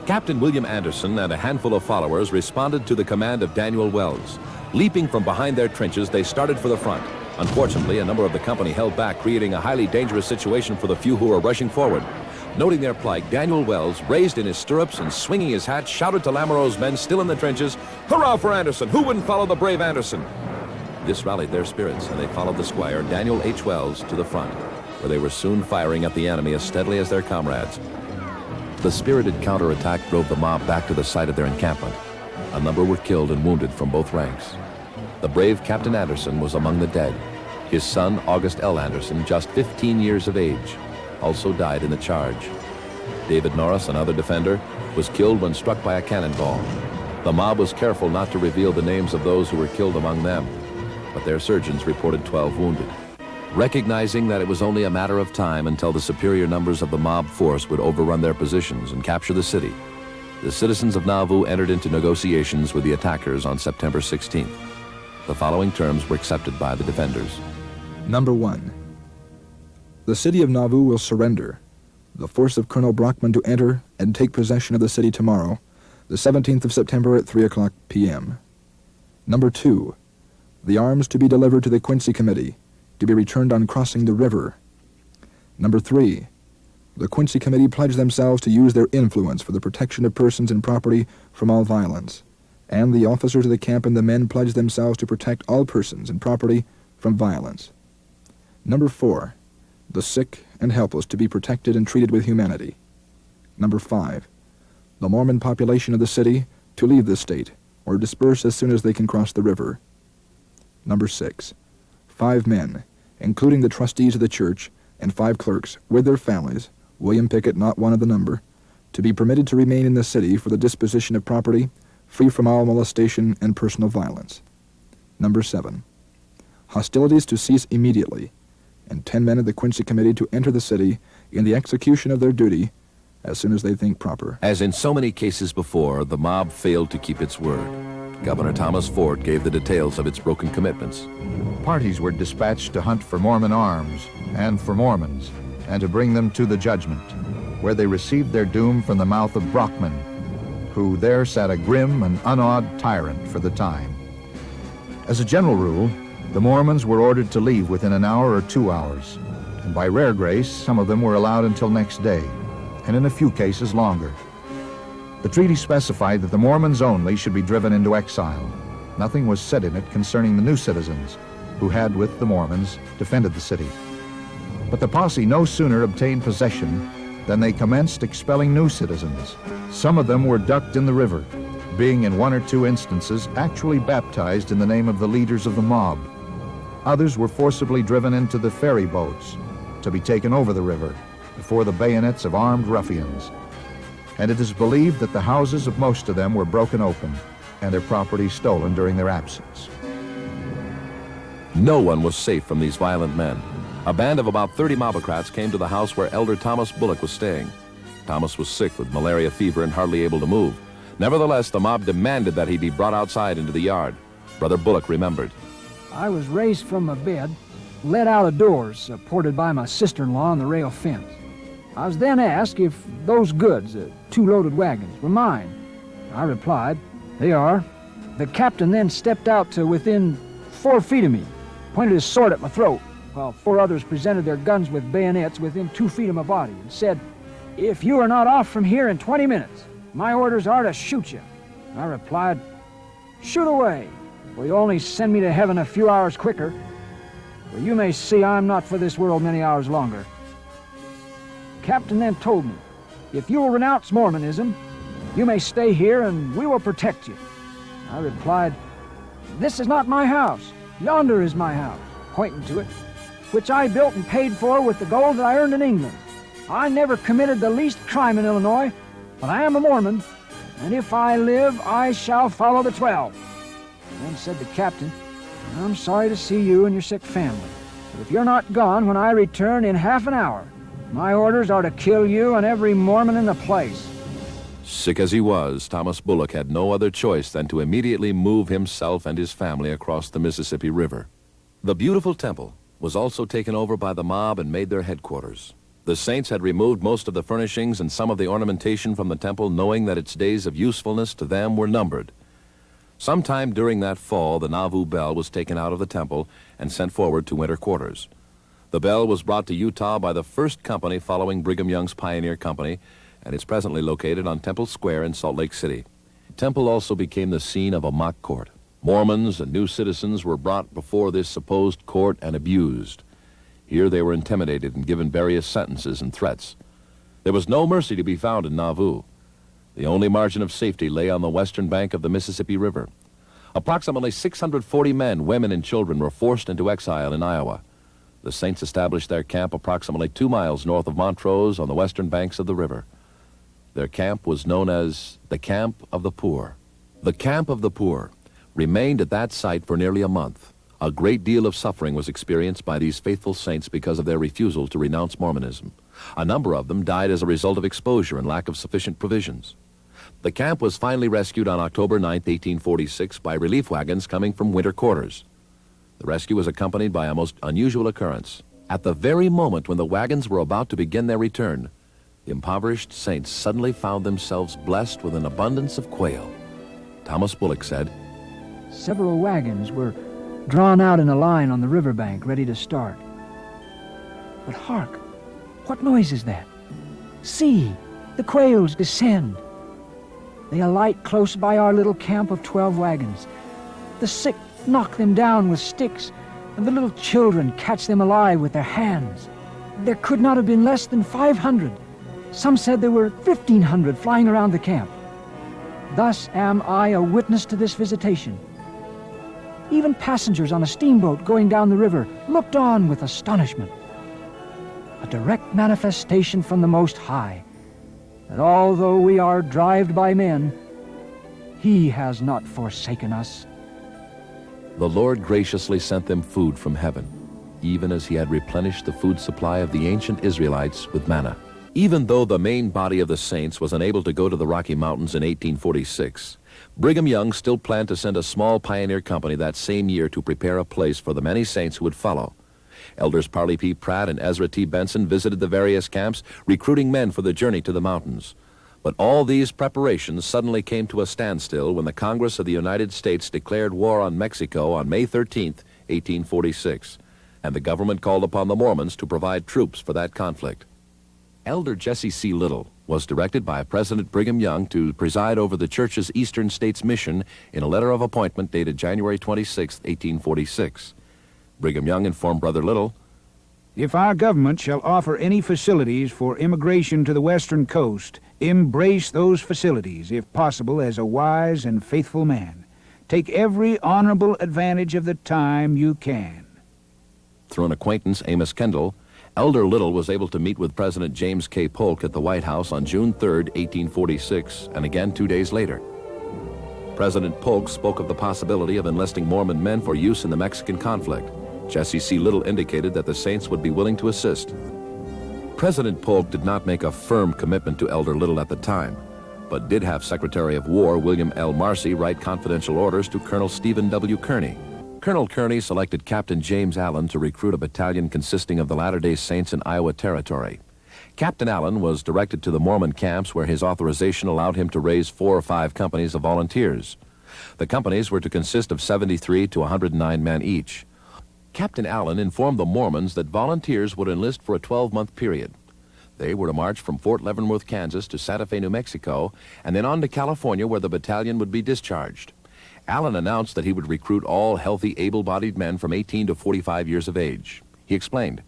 Captain William Anderson and a handful of followers responded to the command of Daniel Wells. Leaping from behind their trenches, they started for the front. Unfortunately, a number of the company held back, creating a highly dangerous situation for the few who were rushing forward. Noting their plight, Daniel Wells raised in his stirrups and swinging his hat, shouted to Lamoureux's men still in the trenches, "Hurrah for Anderson! Who wouldn't follow the brave Anderson?" This rallied their spirits, and they followed the squire, Daniel H. Wells, to the front, where they were soon firing at the enemy as steadily as their comrades. The spirited counterattack drove the mob back to the site of their encampment. A number were killed and wounded from both ranks. The brave Captain Anderson was among the dead. His son, August L. Anderson, just 15 years of age, also died in the charge. David Norris, another defender, was killed when struck by a cannonball. The mob was careful not to reveal the names of those who were killed among them, but their surgeons reported 12 wounded. Recognizing that it was only a matter of time until the superior numbers of the mob force would overrun their positions and capture the city, the citizens of Navoo entered into negotiations with the attackers on September 16th. The following terms were accepted by the defenders. Number 1. The city of Navoo will surrender. The force of Colonel Brockman to enter and take possession of the city tomorrow, the 17th of September at 3 o'clock p.m. Number 2. The arms to be delivered to the Quincy Committee, to be returned on crossing the river. Number 3. The Quincy Committee pledge themselves to use their influence for the protection of persons and property from all violence, and the officers of the camp and the men pledge themselves to protect all persons and property from violence. Number 4. The sick and helpless to be protected and treated with humanity. Number 5. The Mormon population of the city to leave the state or disperse as soon as they can cross the river. Number 6. 5 men, including the trustees of the church and 5 clerks, with their families, William Pickett not one of the number, to be permitted to remain in the city for the disposition of property, free from all molestation and personal violence. Number 7. Hostilities to cease immediately, and 10 men of the Quincy Committee to enter the city in the execution of their duty as soon as they think proper. As in so many cases before, the mob failed to keep its word. Governor Thomas Ford gave the details of its broken commitments. Parties were dispatched to hunt for Mormon arms and for Mormons, and to bring them to the judgment, where they received their doom from the mouth of Brockman, who there sat a grim and unawed tyrant for the time. As a general rule, the Mormons were ordered to leave within an hour or 2 hours, and by rare grace, some of them were allowed until next day, and in a few cases longer. The treaty specified that the Mormons only should be driven into exile. Nothing was said in it concerning the new citizens, who had, with the Mormons, defended the city. But the posse no sooner obtained possession than they commenced expelling new citizens. Some of them were ducked in the river, being in 1 or 2 instances actually baptized in the name of the leaders of the mob. Others were forcibly driven into the ferry boats to be taken over the river before the bayonets of armed ruffians. And it is believed that the houses of most of them were broken open and their property stolen during their absence. No one was safe from these violent men. A band of about 30 mobocrats came to the house where Elder Thomas Bullock was staying. Thomas was sick with malaria fever and hardly able to move. Nevertheless, the mob demanded that he be brought outside into the yard. Brother Bullock remembered. I was raised from my bed, led out of doors, supported by my sister-in-law on the rail fence. I was then asked if those goods, 2 loaded wagons, were mine. I replied, "They are." The captain then stepped out to within 4 feet of me, pointed his sword at my throat, while 4 others presented their guns with bayonets within 2 feet of my body, and said, "If you are not off from here in 20 minutes, my orders are to shoot you." I replied, "Shoot away. Will you only send me to heaven a few hours quicker? For you may see I'm not for this world many hours longer." The captain then told me, "If you will renounce Mormonism, you may stay here and we will protect you." I replied, "This is not my house. Yonder is my house," pointing to it, "which I built and paid for with the gold that I earned in England. I never committed the least crime in Illinois, but I am a Mormon, and if I live, I shall follow the 12. Then said the captain, "I'm sorry to see you and your sick family, but if you're not gone when I return in half an hour, my orders are to kill you and every Mormon in the place." Sick as he was, Thomas Bullock had no other choice than to immediately move himself and his family across the Mississippi River. The beautiful temple was also taken over by the mob and made their headquarters. The saints had removed most of the furnishings and some of the ornamentation from the temple, knowing that its days of usefulness to them were numbered. Sometime during that fall, the Navoo bell was taken out of the temple and sent forward to winter quarters. The bell was brought to Utah by the first company following Brigham Young's Pioneer Company, and is presently located on Temple Square in Salt Lake City. The temple also became the scene of a mock court. Mormons and new citizens were brought before this supposed court and abused. Here they were intimidated and given various sentences and threats. There was no mercy to be found in Navoo. The only margin of safety lay on the western bank of the Mississippi River. Approximately 640 men, women, and children were forced into exile in Iowa. The saints established their camp approximately 2 miles north of Montrose on the western banks of the river. Their camp was known as the Camp of the Poor. The Camp of the Poor remained at that site for nearly a month. A great deal of suffering was experienced by these faithful saints because of their refusal to renounce Mormonism. A number of them died as a result of exposure and lack of sufficient provisions. The camp was finally rescued on October 9, 1846, by relief wagons coming from winter quarters. The rescue was accompanied by a most unusual occurrence. At the very moment when the wagons were about to begin their return, the impoverished saints suddenly found themselves blessed with an abundance of quail. Thomas Bullock said, "Several wagons were drawn out in a line on the riverbank, ready to start. But hark! What noise is that? See! The quails descend. They alight close by our little camp of 12 wagons. The sick knock them down with sticks, and the little children catch them alive with their hands. There could not have been less than 500. Some said there were 1,500 flying around the camp. Thus am I a witness to this visitation. Even passengers on a steamboat going down the river looked on with astonishment. a direct manifestation from the Most High, that although we are drived by men, He has not forsaken us. The Lord graciously sent them food from heaven, even as He had replenished the food supply of the ancient Israelites with manna. Even though the main body of the saints was unable to go to the Rocky Mountains in 1846, Brigham Young still planned to send a small pioneer company that same year to prepare a place for the many saints who would follow. Elders Parley P. Pratt and Ezra T. Benson visited the various camps, recruiting men for the journey to the mountains. But all these preparations suddenly came to a standstill when the Congress of the United States declared war on Mexico on May 13, 1846, and the government called upon the Mormons to provide troops for that conflict. Elder Jesse C. Little was directed by President Brigham Young to preside over the church's Eastern States mission in a letter of appointment dated January 26, 1846. Brigham Young informed Brother Little, "If our government shall offer any facilities for immigration to the western coast, embrace those facilities, if possible, as a wise and faithful man. Take every honorable advantage of the time you can." Through an acquaintance, Amos Kendall, Elder Little was able to meet with President James K. Polk at the White House on June 3, 1846, and again 2 days later. President Polk spoke of the possibility of enlisting Mormon men for use in the Mexican conflict. Jesse C. Little indicated that the saints would be willing to assist. President Polk did not make a firm commitment to Elder Little at the time, but did have Secretary of War William L. Marcy write confidential orders to Colonel Stephen W. Kearney. Colonel Kearney selected Captain James Allen to recruit a battalion consisting of the Latter-day Saints in Iowa Territory. Captain Allen was directed to the Mormon camps where his authorization allowed him to raise 4 or 5 companies of volunteers. The companies were to consist of 73 to 109 men each. Captain Allen informed the Mormons that volunteers would enlist for a 12-month period. They were to march from Fort Leavenworth, Kansas to Santa Fe, New Mexico, and then on to California where the battalion would be discharged. Allen announced that he would recruit all healthy, able-bodied men from 18 to 45 years of age. He explained,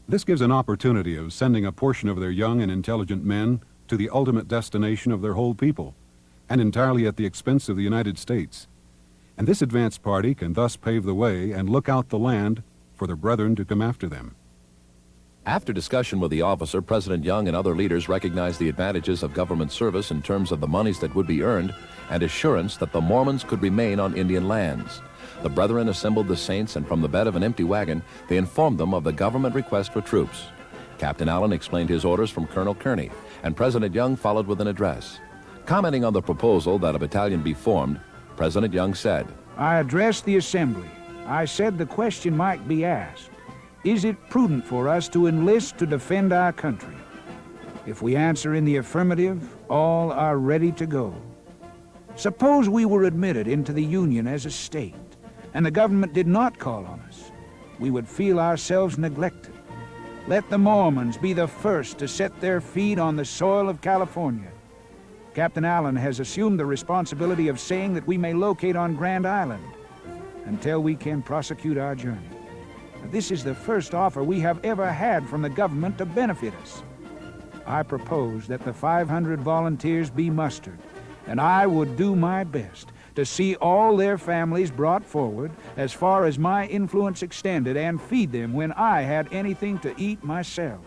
"This gives an opportunity of sending a portion of their young and intelligent men to the ultimate destination of their whole people, and entirely at the expense of the United States. And this advance party can thus pave the way and look out the land for their brethren to come after them." After discussion with the officer, President Young and other leaders recognized the advantages of government service in terms of the monies that would be earned and assurance that the Mormons could remain on Indian lands. The brethren assembled the saints, and from the bed of an empty wagon, they informed them of the government request for troops. Captain Allen explained his orders from Colonel Kearney, and President Young followed with an address. Commenting on the proposal that a battalion be formed, President Young said, "I addressed the assembly. I said the question might be asked, is it prudent for us to enlist to defend our country? If we answer in the affirmative, all are ready to go. Suppose we were admitted into the Union as a state, and the government did not call on us. We would feel ourselves neglected. Let the Mormons be the first to set their feet on the soil of California. Captain Allen has assumed the responsibility of saying that we may locate on Grand Island until we can prosecute our journey. This is the first offer we have ever had from the government to benefit us. I propose that the 500 volunteers be mustered, and I would do my best to see all their families brought forward as far as my influence extended and feed them when I had anything to eat myself."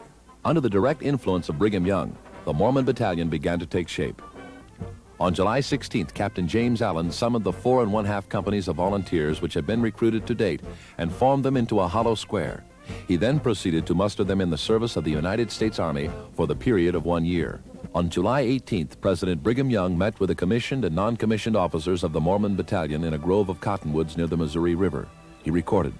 Under the direct influence of Brigham Young, the Mormon battalion began to take shape. On July 16th, Captain James Allen summoned the 4 1/2 companies of volunteers which had been recruited to date and formed them into a hollow square. He then proceeded to muster them in the service of the United States Army for the period of 1 year. On July 18th, President Brigham Young met with the commissioned and non-commissioned officers of the Mormon battalion in a grove of cottonwoods near the Missouri River. He recorded,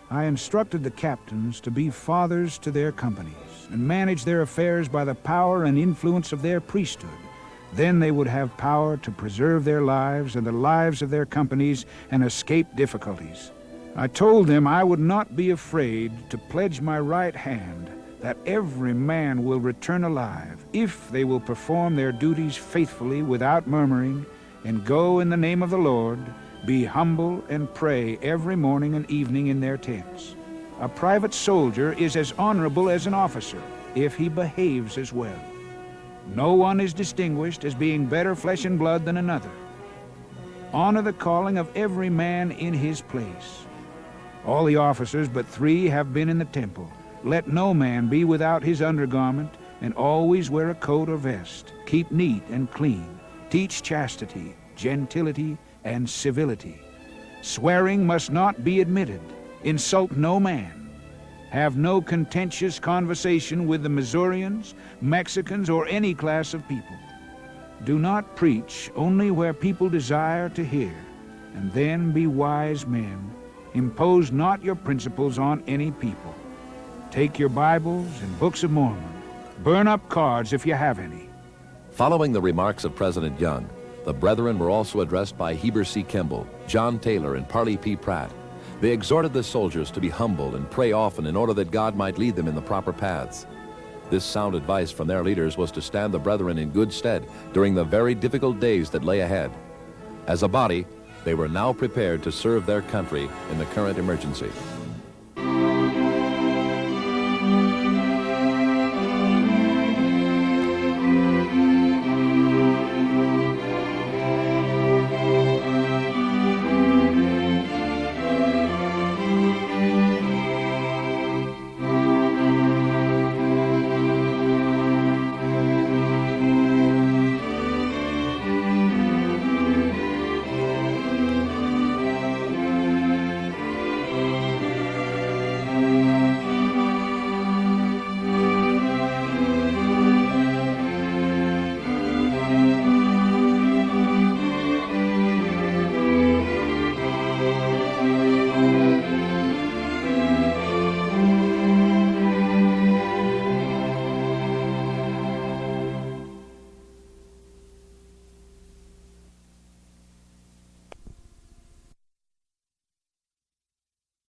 "I instructed the captains to be fathers to their companies and manage their affairs by the power and influence of their priesthood. Then they would have power to preserve their lives and the lives of their companies and escape difficulties. I told them I would not be afraid to pledge my right hand that every man will return alive if they will perform their duties faithfully without murmuring, and go in the name of the Lord, be humble, and pray every morning and evening in their tents. A private soldier is as honorable as an officer if he behaves as well. No one is distinguished as being better flesh and blood than another. Honor the calling of every man in his place. All the officers but 3 have been in the temple, Let no man be without his undergarment, and always wear a coat or vest. Keep neat and clean. Teach chastity, gentility, and civility. Swearing must not be admitted. Insult no man. Have no contentious conversation with the Missourians, Mexicans, or any class of people. Do not preach only where people desire to hear, and then be wise men. Impose not your principles on any people. Take your Bibles and Books of Mormon. Burn up cards if you have any. Following the remarks of President Young, the brethren were also addressed by Heber C. Kimball, John Taylor, and Parley P. Pratt. They exhorted the soldiers to be humble and pray often in order that God might lead them in the proper paths. This sound advice from their leaders was to stand the brethren in good stead during the very difficult days that lay ahead. As a body, they were now prepared to serve their country in the current emergency.